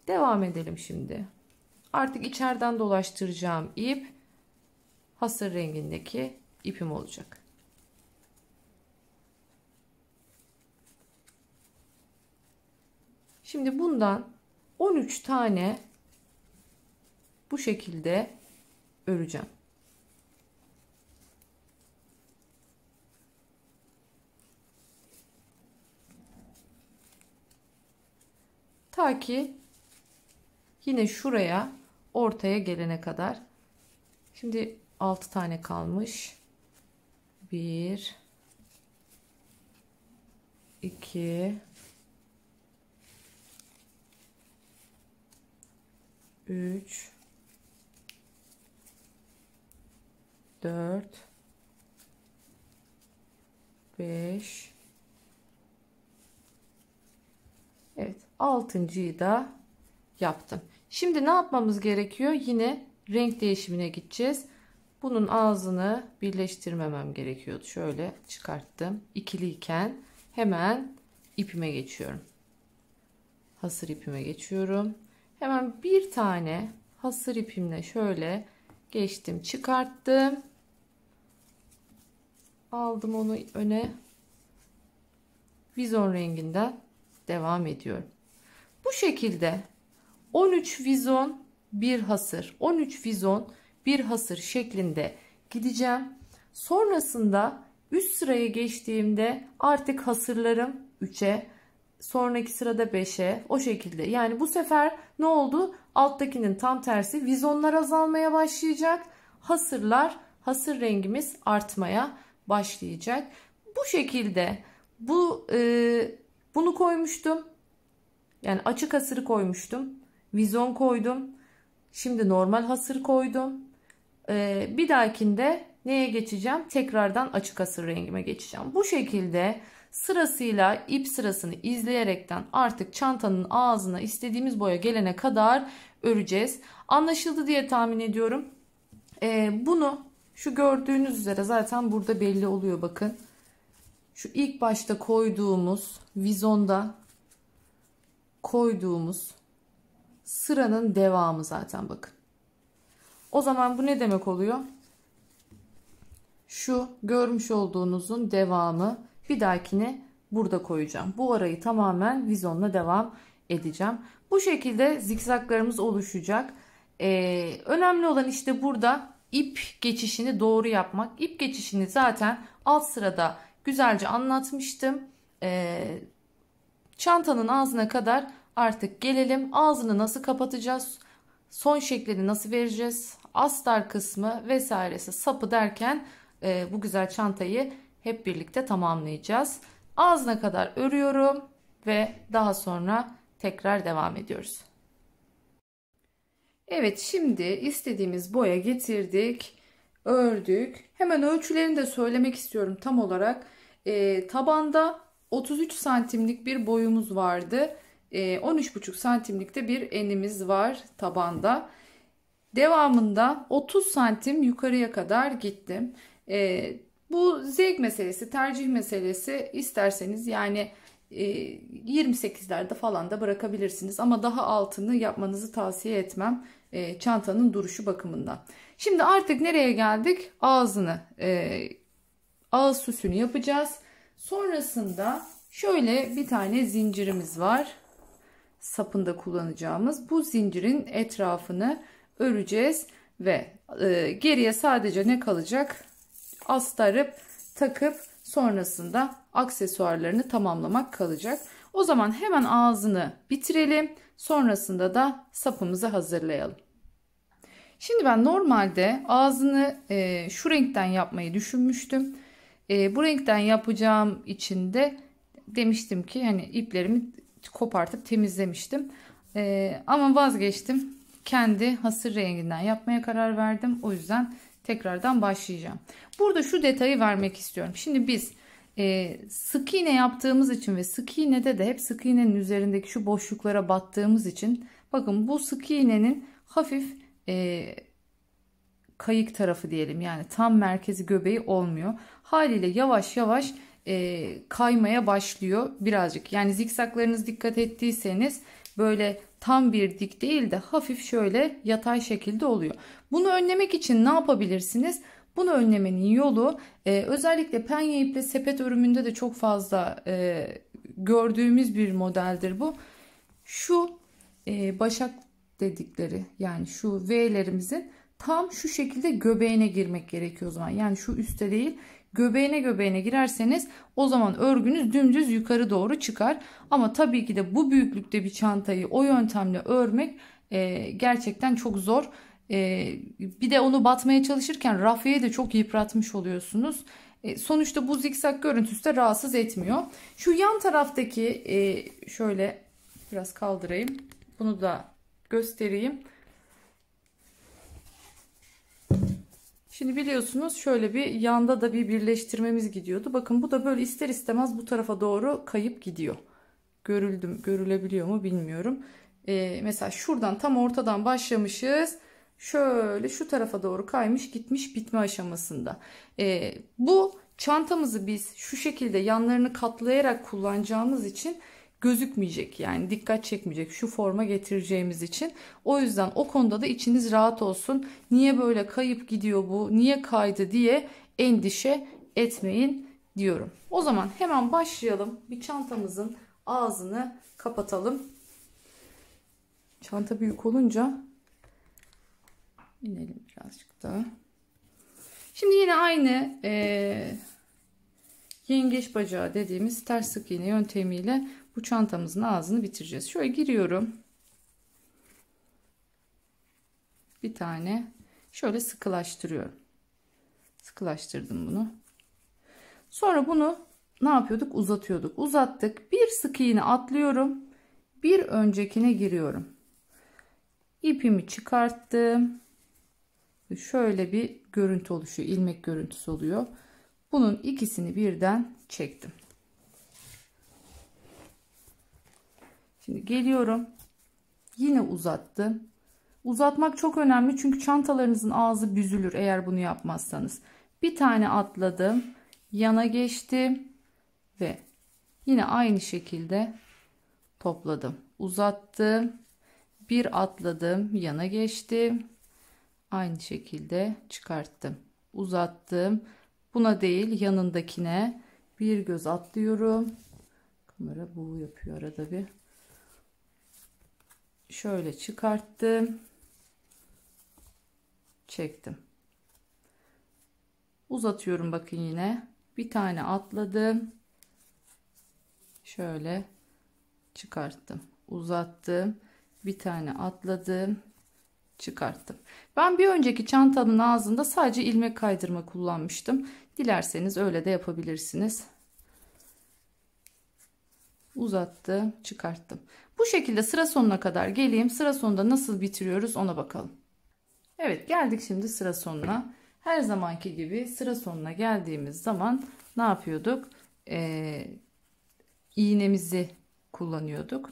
[SPEAKER 1] devam edelim şimdi. Artık içeriden dolaştıracağım ip hasır rengindeki ipim olacak. Şimdi bundan 13 tane bu şekilde öreceğim. Ta ki yine şuraya ortaya gelene kadar. Şimdi 6 tane kalmış. 1 2 3 4 5 Evet, 6.'yı da yaptım. Şimdi ne yapmamız gerekiyor? Yine renk değişimine gideceğiz. Bunun ağzını birleştirmemem gerekiyordu. Şöyle çıkarttım. İkiliyken hemen ipime geçiyorum. Hasır ipime geçiyorum. Hemen bir tane hasır ipimle şöyle geçtim, çıkarttım. Aldım onu öne. Vizon renginden devam ediyorum. Bu şekilde 13 vizon bir hasır, 13 vizon bir hasır şeklinde gideceğim. Sonrasında üst sıraya geçtiğimde artık hasırlarım 3'e, sonraki sırada 5'e, o şekilde. Yani bu sefer ne oldu? Alttakinin tam tersi, vizonlar azalmaya başlayacak. Hasır rengimiz artmaya başlayacak. Bu şekilde bunu koymuştum. Yani açık hasırı koymuştum. Vizon koydum. Şimdi normal hasır koydum. Bir dahakinde neye geçeceğim? Tekrardan açık hasır rengime geçeceğim. Bu şekilde sırasıyla ip sırasını izleyerekten artık çantanın ağzına istediğimiz boya gelene kadar öreceğiz. Anlaşıldı diye tahmin ediyorum. Bunu şu gördüğünüz üzere zaten burada belli oluyor, bakın. Şu ilk başta koyduğumuz vizonda koyduğumuz sıranın devamı zaten, bakın. O zaman bu ne demek oluyor? Şu görmüş olduğunuzun devamı. Bir dahakine burada koyacağım. Bu arayı tamamen vizonla devam edeceğim. Bu şekilde zikzaklarımız oluşacak. Önemli olan işte burada ip geçişini doğru yapmak. İp geçişini zaten alt sırada güzelce anlatmıştım. Çantanın ağzına kadar artık gelelim. Ağzını nasıl kapatacağız? Son şeklini nasıl vereceğiz? Astar kısmı vesairesi, sapı derken bu güzel çantayı hep birlikte tamamlayacağız. Ağzına kadar örüyorum ve daha sonra tekrar devam ediyoruz. Evet, şimdi istediğimiz boya getirdik, ördük. Hemen ölçülerini de söylemek istiyorum tam olarak. Tabanda 33 santimlik bir boyumuz vardı. 13,5 santimlikte bir enimiz var tabanda. Devamında 30 santim yukarıya kadar gittim. Bu zevk meselesi, tercih meselesi. İsterseniz yani 28'lerde falan da bırakabilirsiniz. Ama daha altını yapmanızı tavsiye etmem çantanın duruşu bakımından. Şimdi artık nereye geldik? Ağzını, ağız süsünü yapacağız. Sonrasında şöyle bir tane zincirimiz var. Sapında kullanacağımız. Bu zincirin etrafını öreceğiz ve geriye sadece ne kalacak? Astarıp takıp sonrasında aksesuarlarını tamamlamak kalacak. O zaman hemen ağzını bitirelim. Sonrasında da sapımızı hazırlayalım. Şimdi ben normalde ağzını şu renkten yapmayı düşünmüştüm. Bu renkten yapacağım için de demiştim ki hani iplerimi kopartıp temizlemiştim. Ama vazgeçtim. Kendi hasır renginden yapmaya karar verdim. O yüzden tekrardan başlayacağım. Burada şu detayı vermek istiyorum. Şimdi biz sık iğne yaptığımız için ve sık iğnede de hep sık iğnenin üzerindeki şu boşluklara battığımız için bakın bu sık iğnenin hafif kayık tarafı diyelim, yani tam merkezi göbeği olmuyor. Haliyle yavaş yavaş kaymaya başlıyor birazcık. Yani zikzaklarınız dikkat ettiyseniz böyle tam bir dik değil de hafif şöyle yatay şekilde oluyor. Bunu önlemek için ne yapabilirsiniz? Bunu önlemenin yolu özellikle penye iple sepet örümünde de çok fazla gördüğümüz bir modeldir bu. Şu başak dedikleri, yani şu V'lerimizin tam şu şekilde göbeğine girmek gerekiyor o zaman. Yani şu üstte değil, göbeğine girerseniz o zaman örgünüz dümdüz yukarı doğru çıkar. Ama tabii ki de bu büyüklükte bir çantayı o yöntemle örmek gerçekten çok zor. Bir de onu batmaya çalışırken rafiyeyi de çok yıpratmış oluyorsunuz. Sonuçta bu zikzak görüntüsü de rahatsız etmiyor. Şu yan taraftaki şöyle biraz kaldırayım. Bunu da göstereyim. Şimdi biliyorsunuz şöyle bir yanda da bir birleştirmemiz gidiyordu. Bakın bu da böyle ister istemez bu tarafa doğru kayıp gidiyor. Görülebiliyor mu bilmiyorum. Mesela şuradan tam ortadan başlamışız. Şöyle şu tarafa doğru kaymış gitmiş bitme aşamasında. Bu çantamızı biz şu şekilde yanlarını katlayarak kullanacağımız için gözükmeyecek, yani dikkat çekmeyecek şu forma getireceğimiz için. O yüzden o konuda da içiniz rahat olsun. Niye böyle kayıp gidiyor bu, niye kaydı diye endişe etmeyin diyorum. O zaman hemen başlayalım. Bir çantamızın ağzını kapatalım. Çanta büyük olunca inelim birazcık daha. Şimdi yine aynı yengeç bacağı dediğimiz ters sık iğne yöntemiyle bu çantamızın ağzını bitireceğiz. Şöyle giriyorum. Bir tane şöyle sıkılaştırıyorum. Sıkılaştırdım bunu. Sonra bunu ne yapıyorduk? Uzatıyorduk. Uzattık. Bir sık iğne atlıyorum. Bir öncekine giriyorum. İpimi çıkarttım. Şöyle bir görüntü oluşuyor. İlmek görüntüsü oluyor. Bunun ikisini birden çektim. Şimdi geliyorum. Yine uzattım. Uzatmak çok önemli çünkü çantalarınızın ağzı büzülür eğer bunu yapmazsanız. Bir tane atladım. Yana geçtim. Ve yine aynı şekilde topladım. Uzattım. Bir atladım. Yana geçtim. Aynı şekilde çıkarttım. Uzattım. Buna değil yanındakine bir göz atlıyorum. Kamera bu yapıyor arada bir. Şöyle çıkarttım. Çektim. Uzatıyorum bakın yine. Bir tane atladım. Şöyle çıkarttım. Uzattım. Bir tane atladım. Çıkarttım. Ben bir önceki çantanın ağzında sadece ilmek kaydırma kullanmıştım. Dilerseniz öyle de yapabilirsiniz. Uzattım, çıkarttım. Bu şekilde sıra sonuna kadar geleyim. Sıra sonunda nasıl bitiriyoruz ona bakalım. Evet, geldik şimdi sıra sonuna. Her zamanki gibi sıra sonuna geldiğimiz zaman ne yapıyorduk? İğnemizi kullanıyorduk.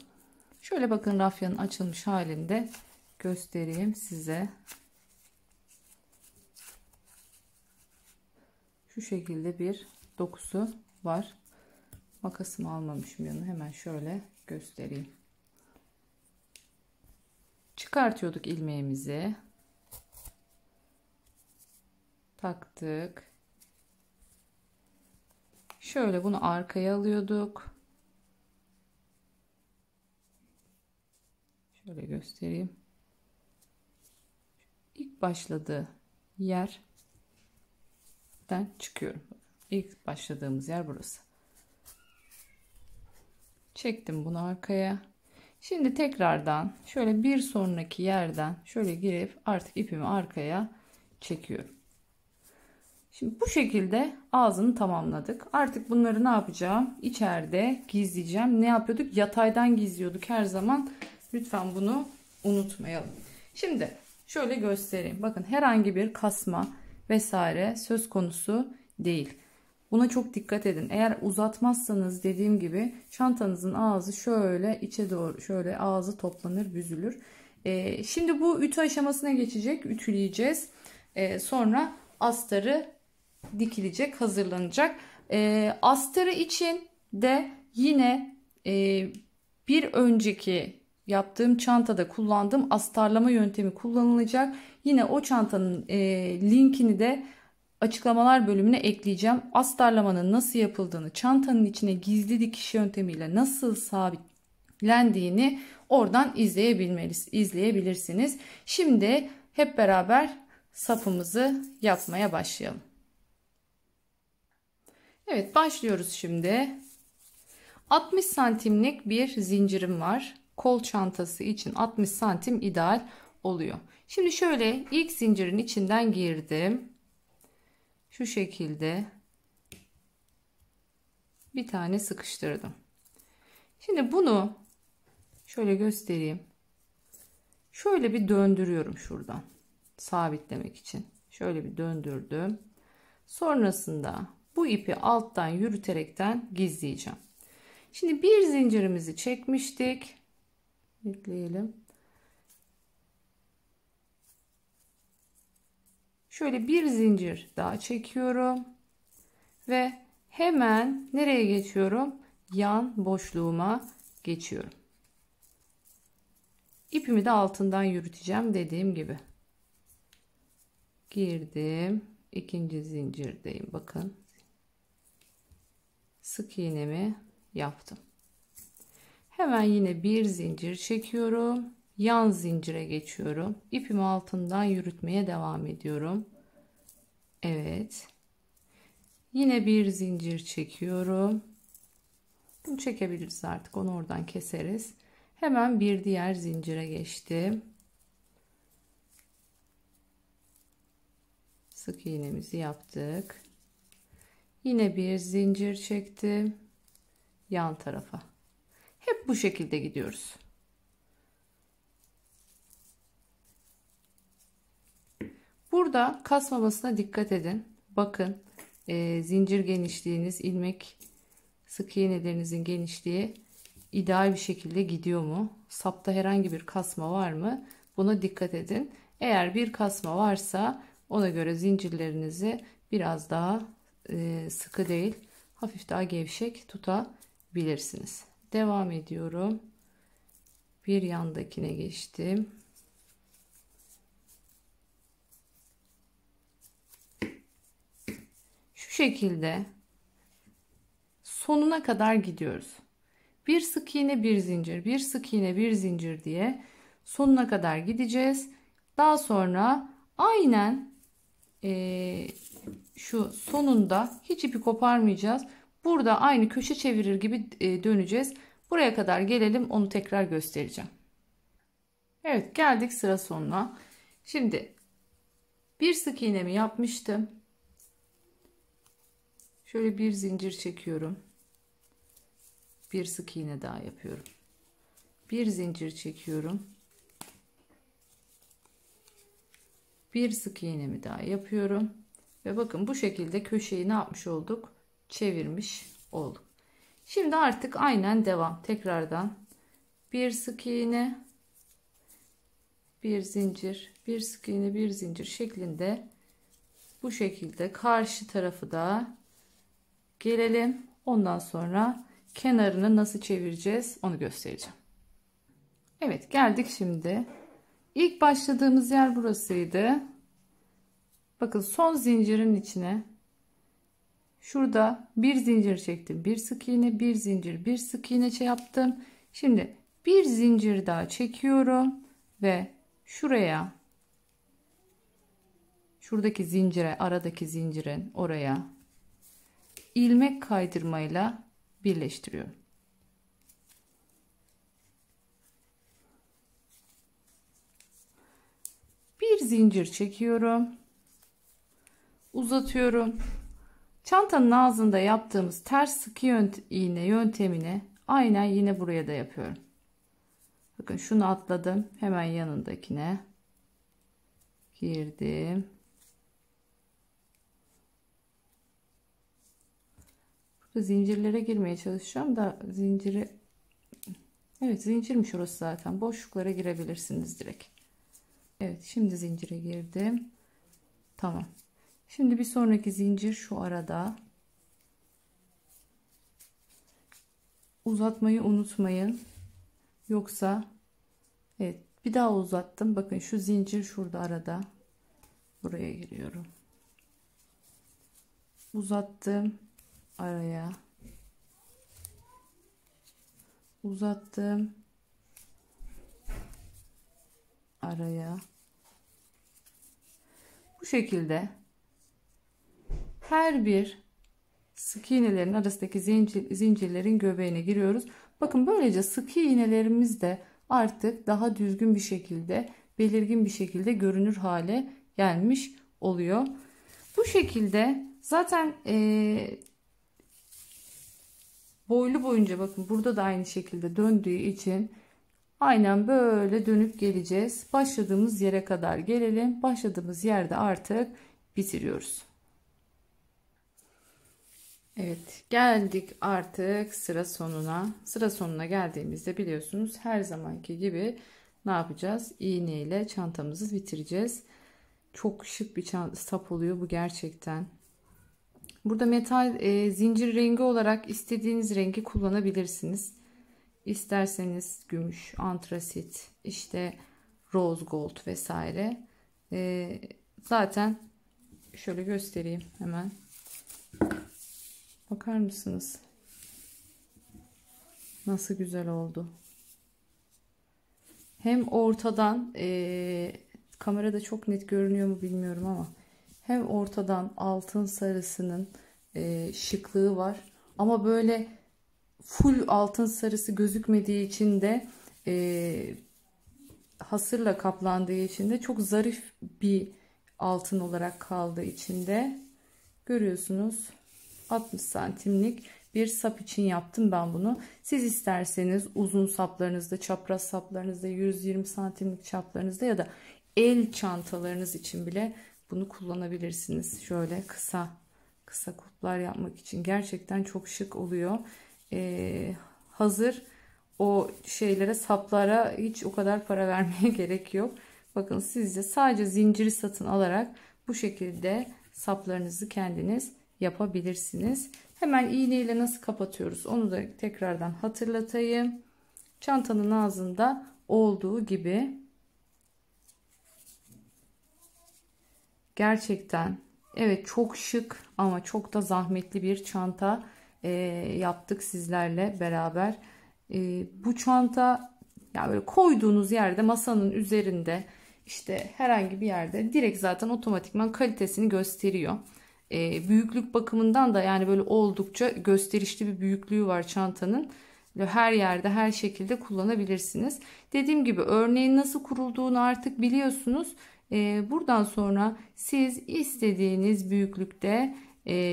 [SPEAKER 1] Şöyle bakın, rafyanın açılmış halinde göstereyim size. Şu şekilde bir dokusu var. Makasımı almamışım yanına, hemen şöyle göstereyim. Çıkartıyorduk ilmeğimizi. taktık. Şöyle bunu arkaya alıyorduk. Şöyle göstereyim. İlk başladığı yerden çıkıyorum. İlk başladığımız yer burası. Çektim bunu arkaya. Şimdi tekrardan şöyle bir sonraki yerden şöyle girip artık ipimi arkaya çekiyorum. Şimdi bu şekilde ağzını tamamladık. Artık bunları ne yapacağım? İçeride gizleyeceğim. Ne yapıyorduk? Yataydan gizliyorduk her zaman. Lütfen bunu unutmayalım. Şimdi şöyle göstereyim. Bakın herhangi bir kasma vesaire söz konusu değil. Buna çok dikkat edin. Eğer uzatmazsanız dediğim gibi çantanızın ağzı şöyle içe doğru şöyle ağzı toplanır, büzülür. Şimdi bu ütü aşamasına geçecek. Ütüleyeceğiz. Sonra astarı dikilecek, hazırlanacak. Astarı için de yine bir önceki yaptığım çantada kullandığım astarlama yöntemi kullanılacak. Yine o çantanın linkini de açıklamalar bölümüne ekleyeceğim. Astarlamanın nasıl yapıldığını, çantanın içine gizli dikiş yöntemiyle nasıl sabitlendiğini oradan izleyebilirsiniz. Şimdi hep beraber sapımızı yapmaya başlayalım. Evet, başlıyoruz şimdi. 60 santimlik bir zincirim var. Kol çantası için 60 santim ideal oluyor. Şimdi şöyle ilk zincirin içinden girdim. Şu şekilde bir tane sıkıştırdım. Şimdi bunu şöyle göstereyim. Şöyle bir döndürüyorum şuradan. Sabitlemek için. Şöyle bir döndürdüm. Sonrasında bu ipi alttan yürüterekten gizleyeceğim. Şimdi bir zincirimizi çekmiştik. Bekleyelim. Şöyle bir zincir daha çekiyorum. Ve hemen nereye geçiyorum? Yan boşluğuma geçiyorum. İpimi de altından yürüteceğim dediğim gibi. Girdim. İkinci zincirdeyim. Bakın. Sık iğnemi yaptım. Hemen yine bir zincir çekiyorum. Yan zincire geçiyorum. İpimi altından yürütmeye devam ediyorum. Evet. Yine bir zincir çekiyorum. Bunu çekebiliriz artık. Onu oradan keseriz. Hemen bir diğer zincire geçtim. Sık iğnemizi yaptık. Yine bir zincir çektim. Yan tarafa. Hep bu şekilde gidiyoruz. Burada kasmamasına dikkat edin. Bakın zincir genişliğiniz, ilmek sık iğnelerinizin genişliği ideal bir şekilde gidiyor mu? Sapta herhangi bir kasma var mı? Buna dikkat edin. Eğer bir kasma varsa ona göre zincirlerinizi biraz daha sıkı değil, hafif daha gevşek tutabilirsiniz. Devam ediyorum. Bir yandakine geçtim. Şu şekilde sonuna kadar gidiyoruz. Bir sık iğne, bir zincir, bir sık iğne, bir zincir diye sonuna kadar gideceğiz. Daha sonra aynen şu sonunda hiç ipi koparmayacağız. Burada aynı köşe çevirir gibi döneceğiz. Buraya kadar gelelim, onu tekrar göstereceğim. Evet, geldik sıra sonuna. Şimdi bir sık iğnemi yapmıştım. Şöyle bir zincir çekiyorum. Bir sık iğne daha yapıyorum. Bir zincir çekiyorum. Bir sık iğnemi daha yapıyorum. Ve bakın bu şekilde köşeyi ne yapmış olduk? Çevirmiş olduk. Şimdi artık aynen devam. Tekrardan bir sık iğne, bir zincir, bir sık iğne, bir zincir şeklinde bu şekilde karşı tarafı da gelelim. Ondan sonra kenarını nasıl çevireceğiz onu göstereceğim. Evet, geldik şimdi. İlk başladığımız yer burasıydı. Bakın son zincirin içine şurada bir zincir çektim. Bir sık iğne, bir zincir, bir sık iğne yaptım. Şimdi bir zincir daha çekiyorum ve şuraya, şuradaki zincire, aradaki zincirin oraya ilmek kaydırmayla birleştiriyorum. Bir zincir çekiyorum. Uzatıyorum. Çantanın ağzında yaptığımız ters sık iğne yöntemini aynen yine buraya da yapıyorum. Bakın şunu atladım. Hemen yanındakine girdim. Burada zincirlere girmeye çalışacağım da zinciri, evet zincirmiş orası zaten. Boşluklara girebilirsiniz direkt. Evet, şimdi zincire girdim. Tamam. Şimdi bir sonraki zincir şu arada. Uzatmayı unutmayın. Yoksa evet, bir daha uzattım. Bakın şu zincir şurada arada. Buraya giriyorum. Uzattım araya. Uzattım araya. Bu şekilde her bir sık iğnelerin arasındaki zincirlerin göbeğine giriyoruz. Bakın böylece sık iğnelerimiz de artık daha düzgün bir şekilde, belirgin bir şekilde görünür hale gelmiş oluyor. Bu şekilde zaten boylu boyunca bakın burada da aynı şekilde döndüğü için aynen böyle dönüp geleceğiz. Başladığımız yere kadar gelelim. Başladığımız yerde artık bitiriyoruz. Evet, geldik artık sıra sonuna. Sıra sonuna geldiğimizde biliyorsunuz her zamanki gibi ne yapacağız? İğne ile çantamızı bitireceğiz. Çok şık bir sap oluyor bu gerçekten. Burada metal zincir rengi olarak istediğiniz rengi kullanabilirsiniz. İsterseniz gümüş, antrasit, işte rose gold vesaire. Zaten şöyle göstereyim hemen. Bakar mısınız? Nasıl güzel oldu. Hem ortadan kamerada çok net görünüyor mu bilmiyorum ama hem ortadan altın sarısının şıklığı var. Ama böyle full altın sarısı gözükmediği için de hasırla kaplandığı için de çok zarif bir altın olarak kaldığı için de görüyorsunuz. 60 santimlik bir sap için yaptım ben bunu. Siz isterseniz uzun saplarınızda, çapraz saplarınızda, 120 santimlik çaplarınızda ya da el çantalarınız için bile bunu kullanabilirsiniz. Şöyle kısa kulplar yapmak için gerçekten çok şık oluyor. Hazır o şeylere, saplara hiç o kadar para vermeye gerek yok. Bakın siz de sadece zinciri satın alarak bu şekilde saplarınızı kendiniz yapabilirsiniz. Hemen iğne ile nasıl kapatıyoruz onu da tekrardan hatırlatayım. Çantanın ağzında olduğu gibi gerçekten evet çok şık ama çok da zahmetli bir çanta yaptık sizlerle beraber. Bu çanta yani böyle koyduğunuz yerde, masanın üzerinde, işte herhangi bir yerde direkt zaten otomatikman kalitesini gösteriyor. Büyüklük bakımından da yani böyle oldukça gösterişli bir büyüklüğü var çantanın. Her yerde her şekilde kullanabilirsiniz. Dediğim gibi örneğin nasıl kurulduğunu artık biliyorsunuz. Buradan sonra siz istediğiniz büyüklükte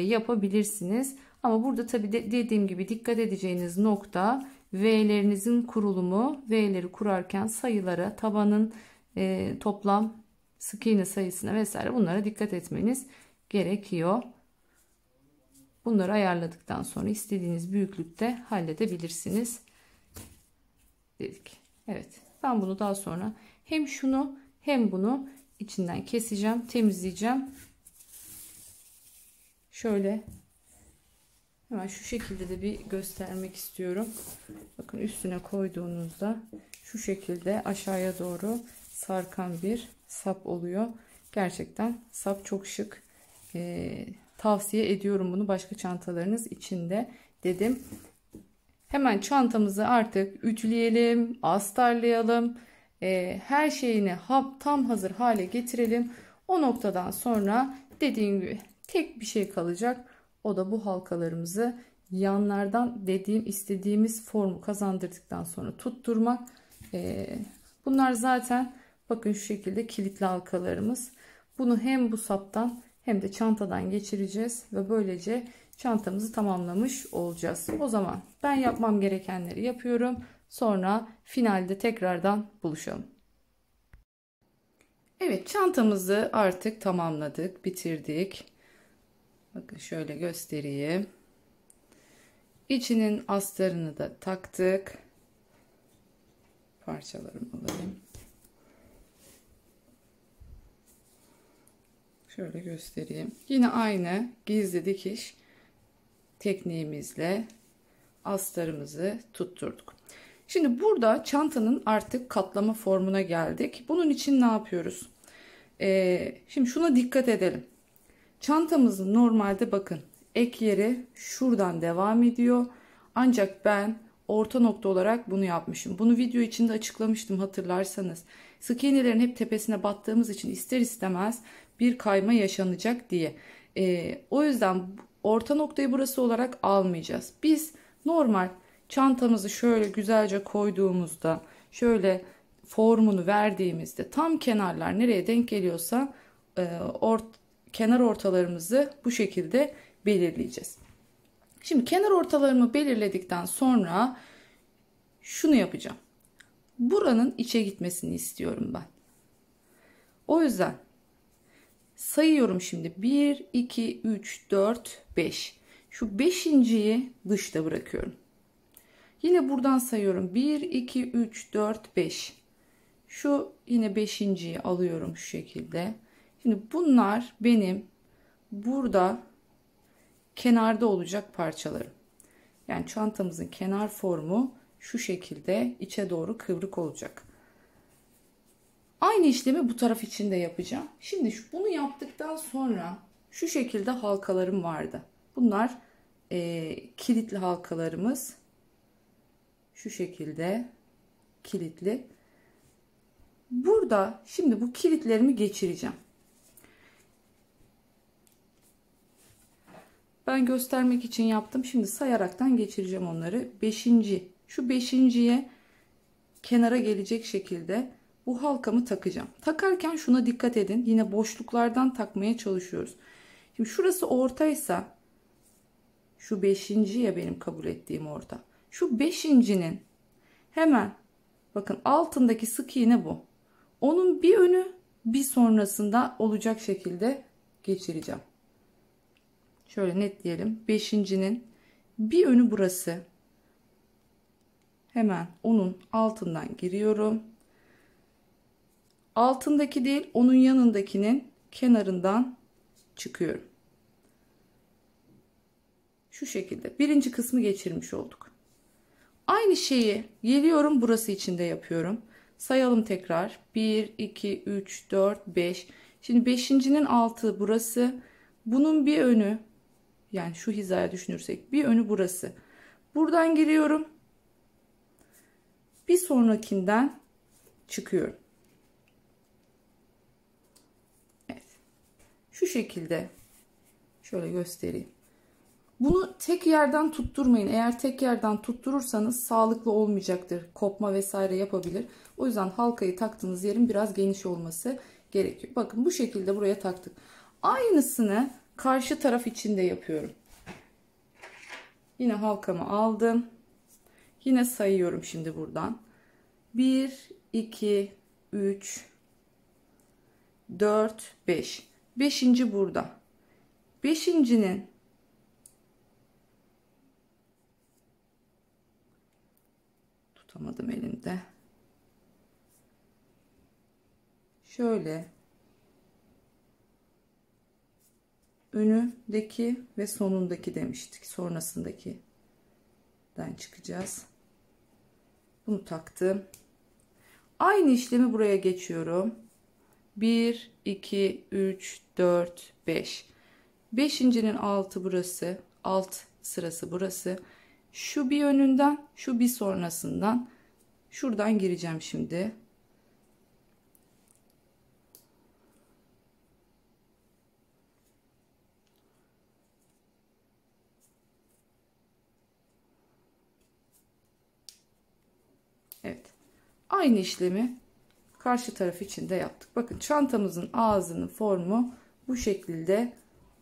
[SPEAKER 1] yapabilirsiniz. Ama burada tabi dediğim gibi dikkat edeceğiniz nokta V'lerinizin kurulumu. V'leri kurarken sayılara, tabanın toplam sık iğne sayısına vesaire bunlara dikkat etmeniz gerekiyor. Bunları ayarladıktan sonra istediğiniz büyüklükte halledebilirsiniz dedik. Evet, ben bunu daha sonra hem şunu hem bunu içinden keseceğim, temizleyeceğim. Şöyle hemen şu şekilde de bir göstermek istiyorum. Bakın üstüne koyduğunuzda şu şekilde aşağıya doğru sarkan bir sap oluyor. Gerçekten sap çok şık. Tavsiye ediyorum bunu başka çantalarınız içinde dedim. Hemen çantamızı artık ütüleyelim, astarlayalım. Her şeyini tam hazır hale getirelim. O noktadan sonra dediğim gibi tek bir şey kalacak. O da bu halkalarımızı yanlardan istediğimiz formu kazandırdıktan sonra tutturmak. Bunlar zaten bakın şu şekilde kilitli halkalarımız. Bunu hem bu saptan hem de çantadan geçireceğiz ve böylece çantamızı tamamlamış olacağız. O zaman ben yapmam gerekenleri yapıyorum. Sonra finalde tekrardan buluşalım. Evet, çantamızı artık tamamladık, bitirdik. Bakın şöyle göstereyim. İçinin astarını da taktık. Parçalarımı alayım. Şöyle göstereyim. Yine aynı gizli dikiş tekniğimizle astarımızı tutturduk. Şimdi burada çantanın artık katlama formuna geldik. Bunun için ne yapıyoruz? Şimdi şuna dikkat edelim. Çantamızın normalde bakın ek yeri şuradan devam ediyor. Ancak ben orta nokta olarak bunu yapmışım. Bunu video içinde açıklamıştım hatırlarsanız. Sık iğnelerin hep tepesine battığımız için ister istemez bir kayma yaşanacak diye. O yüzden orta noktayı burası olarak almayacağız. Biz normal çantamızı şöyle güzelce koyduğumuzda, şöyle formunu verdiğimizde tam kenarlar nereye denk geliyorsa kenar ortalarımızı bu şekilde belirleyeceğiz. Şimdi kenar ortalarımı belirledikten sonra şunu yapacağım. Buranın içe gitmesini istiyorum ben. O yüzden sayıyorum şimdi. 1, 2, 3, 4, 5. Şu beşinciyi dışta bırakıyorum. Yine buradan sayıyorum. 1, 2, 3, 4, 5. Şu yine beşinciyi alıyorum şu şekilde. Şimdi bunlar benim burada kenarda olacak parçalarım. Yani çantamızın kenar formu şu şekilde içe doğru kıvrık olacak. Aynı işlemi bu taraf için de yapacağım. Şimdi bunu yaptıktan sonra şu şekilde halkalarım vardı. Bunlar kilitli halkalarımız. Şu şekilde kilitli. Burada şimdi bu kilitlerimi geçireceğim. Ben göstermek için yaptım. Şimdi sayaraktan geçireceğim onları. Şu beşinciye kenara gelecek şekilde bu halkamı takacağım. Takarken şuna dikkat edin. Yine boşluklardan takmaya çalışıyoruz. Şimdi şurası ortaysa şu beşinci ya benim kabul ettiğim orta. Şu beşincinin hemen bakın altındaki sık iğne bu. Onun bir önü bir sonrasında olacak şekilde geçireceğim. Şöyle netleyelim. Beşincinin bir önü burası. Hemen onun altından giriyorum. Altındaki değil, onun yanındakinin kenarından çıkıyorum. Şu şekilde birinci kısmı geçirmiş olduk. Aynı şeyi geliyorum burası için de yapıyorum. Sayalım tekrar. 1, 2, 3, 4, 5. Şimdi beşincinin altı burası. Bunun bir önü, yani şu hizaya düşünürsek bir önü burası. Buradan giriyorum. Bir sonrakinden çıkıyorum. Evet. Şu şekilde şöyle göstereyim. Bunu tek yerden tutturmayın. Eğer tek yerden tutturursanız sağlıklı olmayacaktır. Kopma vesaire yapabilir. O yüzden halkayı taktığınız yerin biraz geniş olması gerekiyor. Bakın bu şekilde buraya taktık. Aynısını karşı taraf için de yapıyorum. Yine halkamı aldım. Yine sayıyorum şimdi buradan. 1, 2, 3, 4, 5. Beşinci burada. Beşincinin tutamadım elimde. Şöyle önündeki ve sonundaki demiştik. Sonrasındakinden çıkacağız. Bunu taktım. Aynı işlemi buraya geçiyorum. 1, 2, 3, 4, 5. Beşincinin altı burası. Alt sırası burası. Şu bir önünden, şu bir sonrasından. Şuradan gireceğim şimdi. Evet. Aynı işlemi karşı taraf için de yaptık. Bakın çantamızın ağzının formu bu şekilde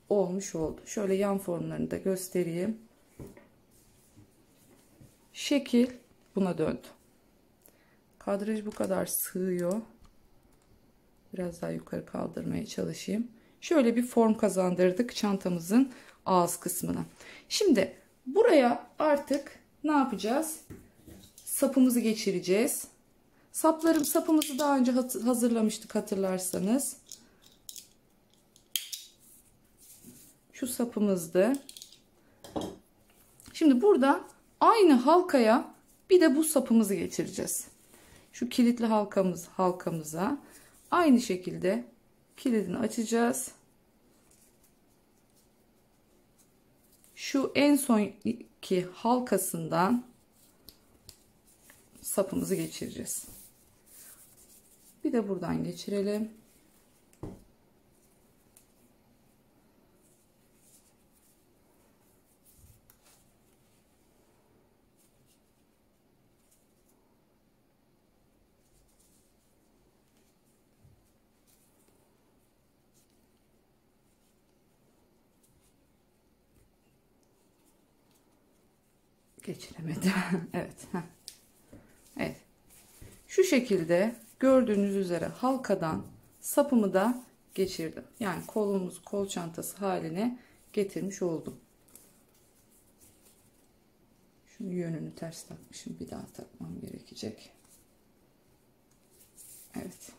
[SPEAKER 1] olmuş oldu. Şöyle yan formlarını da göstereyim. Şekil buna döndü. Kadraj bu kadar sığıyor. Biraz daha yukarı kaldırmaya çalışayım. Şöyle bir form kazandırdık çantamızın ağız kısmına. Şimdi buraya artık ne yapacağız? Sapımızı geçireceğiz. Sapımızı daha önce hazırlamıştık hatırlarsanız. Şu sapımızdı. Şimdi burada aynı halkaya bir de bu sapımızı geçireceğiz. Şu kilitli halkamıza aynı şekilde kilidini açacağız. Şu en sonki halkasından sapımızı geçireceğiz. Bir de buradan geçirelim. Geçiremedim. Evet. Evet. Şu şekilde gördüğünüz üzere halkadan sapımı da geçirdim. Yani kol çantası haline getirmiş oldum. Şunun yönünü ters takmışım. Bir daha takmam gerekecek. Evet.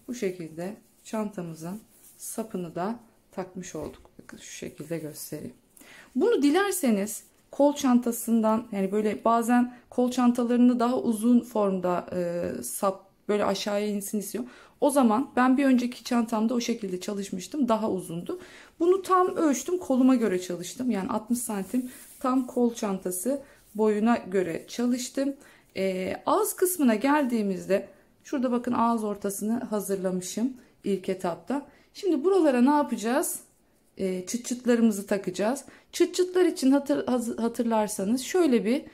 [SPEAKER 1] Bu şekilde çantamızın sapını da takmış olduk. Bakın şu şekilde göstereyim. Bunu dilerseniz kol çantasından, yani böyle bazen kol çantalarını daha uzun formda sap böyle aşağıya insin istiyor. O zaman ben bir önceki çantamda o şekilde çalışmıştım. Daha uzundu. Bunu tam ölçtüm. Koluma göre çalıştım. Yani 60 santim tam kol çantası boyuna göre çalıştım. Ağız kısmına geldiğimizde şurada bakın ağız ortasını hazırlamışım ilk etapta. Şimdi buralara ne yapacağız? Çıt çıtlarımızı takacağız. Çıt çıtlar için hatırlarsanız şöyle bir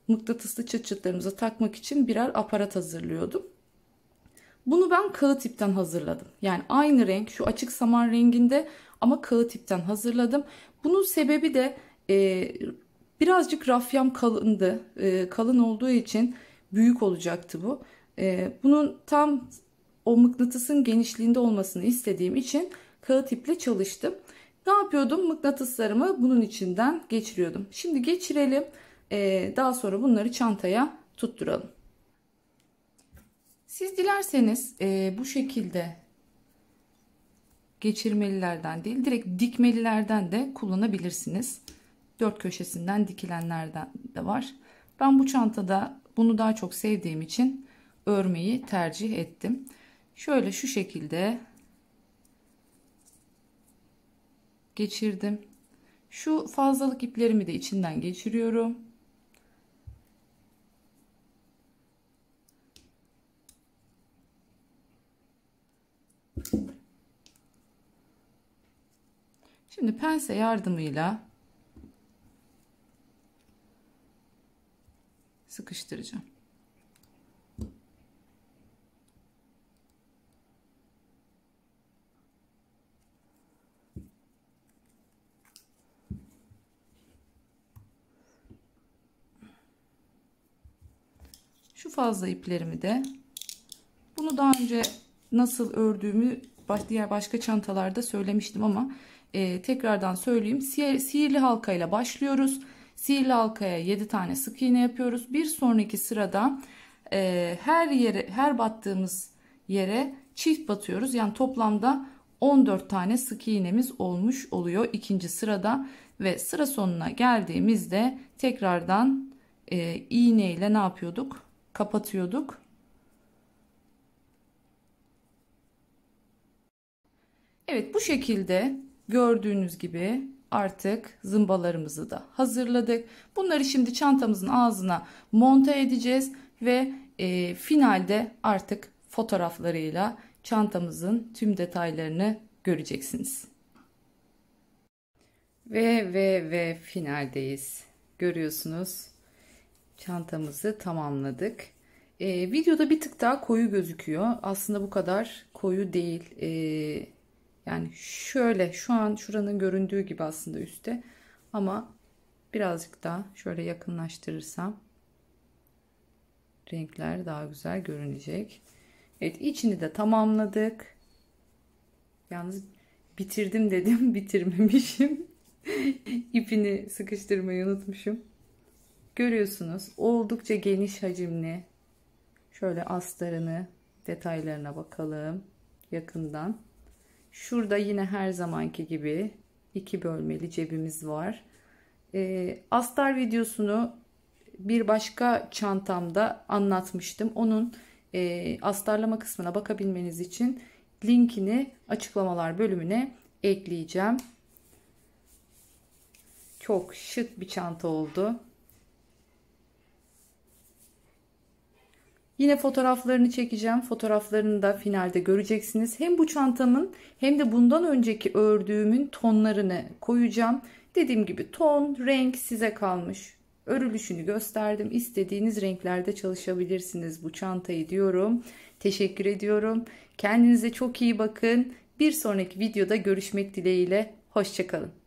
[SPEAKER 1] mıknatıslı çıt çıtlarımızı takmak için birer aparat hazırlıyordum. Bunu ben kağıt ipten hazırladım. Yani aynı renk, şu açık saman renginde ama kağıt ipten hazırladım. Bunun sebebi de birazcık rafyam kalındı. Kalın olduğu için büyük olacaktı bu. Bunun tam o mıknatısın genişliğinde olmasını istediğim için kağıt iple çalıştım. Ne yapıyordum? Mıknatıslarımı bunun içinden geçiriyordum. Şimdi geçirelim. Daha sonra bunları çantaya tutturalım. Siz dilerseniz bu şekilde geçirmelilerden değil, direkt dikmelilerden de kullanabilirsiniz. Dört köşesinden dikilenlerden de var. Ben bu çantada bunu daha çok sevdiğim için örmeyi tercih ettim. Şöyle şu şekilde geçirdim. Şu fazlalık iplerimi de içinden geçiriyorum. Şimdi pense yardımıyla sıkıştıracağım. Şu fazla iplerimi de, bunu daha önce nasıl ördüğümü diğer başka çantalarda söylemiştim ama tekrardan söyleyeyim. Sihirli halkayla başlıyoruz. Sihirli halkaya 7 tane sık iğne yapıyoruz. Bir sonraki sırada her battığımız yere çift batıyoruz. Yani toplamda 14 tane sık iğnemiz olmuş oluyor ikinci sırada ve sıra sonuna geldiğimizde tekrardan iğne ile ne yapıyorduk? kapatıyorduk. Evet, bu şekilde gördüğünüz gibi artık zımbalarımızı da hazırladık. Bunları şimdi çantamızın ağzına monte edeceğiz ve finalde artık fotoğraflarıyla çantamızın tüm detaylarını göreceksiniz. Ve finaldeyiz. Görüyorsunuz. Çantamızı tamamladık. Videoda bir tık daha koyu gözüküyor. Aslında bu kadar koyu değil. Yani şöyle şu an şuranın göründüğü gibi aslında üstte. Ama birazcık daha şöyle yakınlaştırırsam renkler daha güzel görünecek. Evet, içini de tamamladık. Yalnız bitirdim dedim, bitirmemişim. İpini sıkıştırmayı unutmuşum. Görüyorsunuz, oldukça geniş hacimli. Şöyle astarını, detaylarına bakalım yakından. Şurada yine her zamanki gibi 2 bölmeli cebimiz var. Astar videosunu bir başka çantamda anlatmıştım. Onun astarlama kısmına bakabilmeniz için linkini açıklamalar bölümüne ekleyeceğim. Çok şık bir çanta oldu. Yine fotoğraflarını çekeceğim. Fotoğraflarını da finalde göreceksiniz. Hem bu çantamın hem de bundan önceki ördüğümün tonlarını koyacağım. Dediğim gibi ton, renk size kalmış. Örülüşünü gösterdim. İstediğiniz renklerde çalışabilirsiniz bu çantayı diyorum. Teşekkür ediyorum. Kendinize çok iyi bakın. Bir sonraki videoda görüşmek dileğiyle. Hoşça kalın.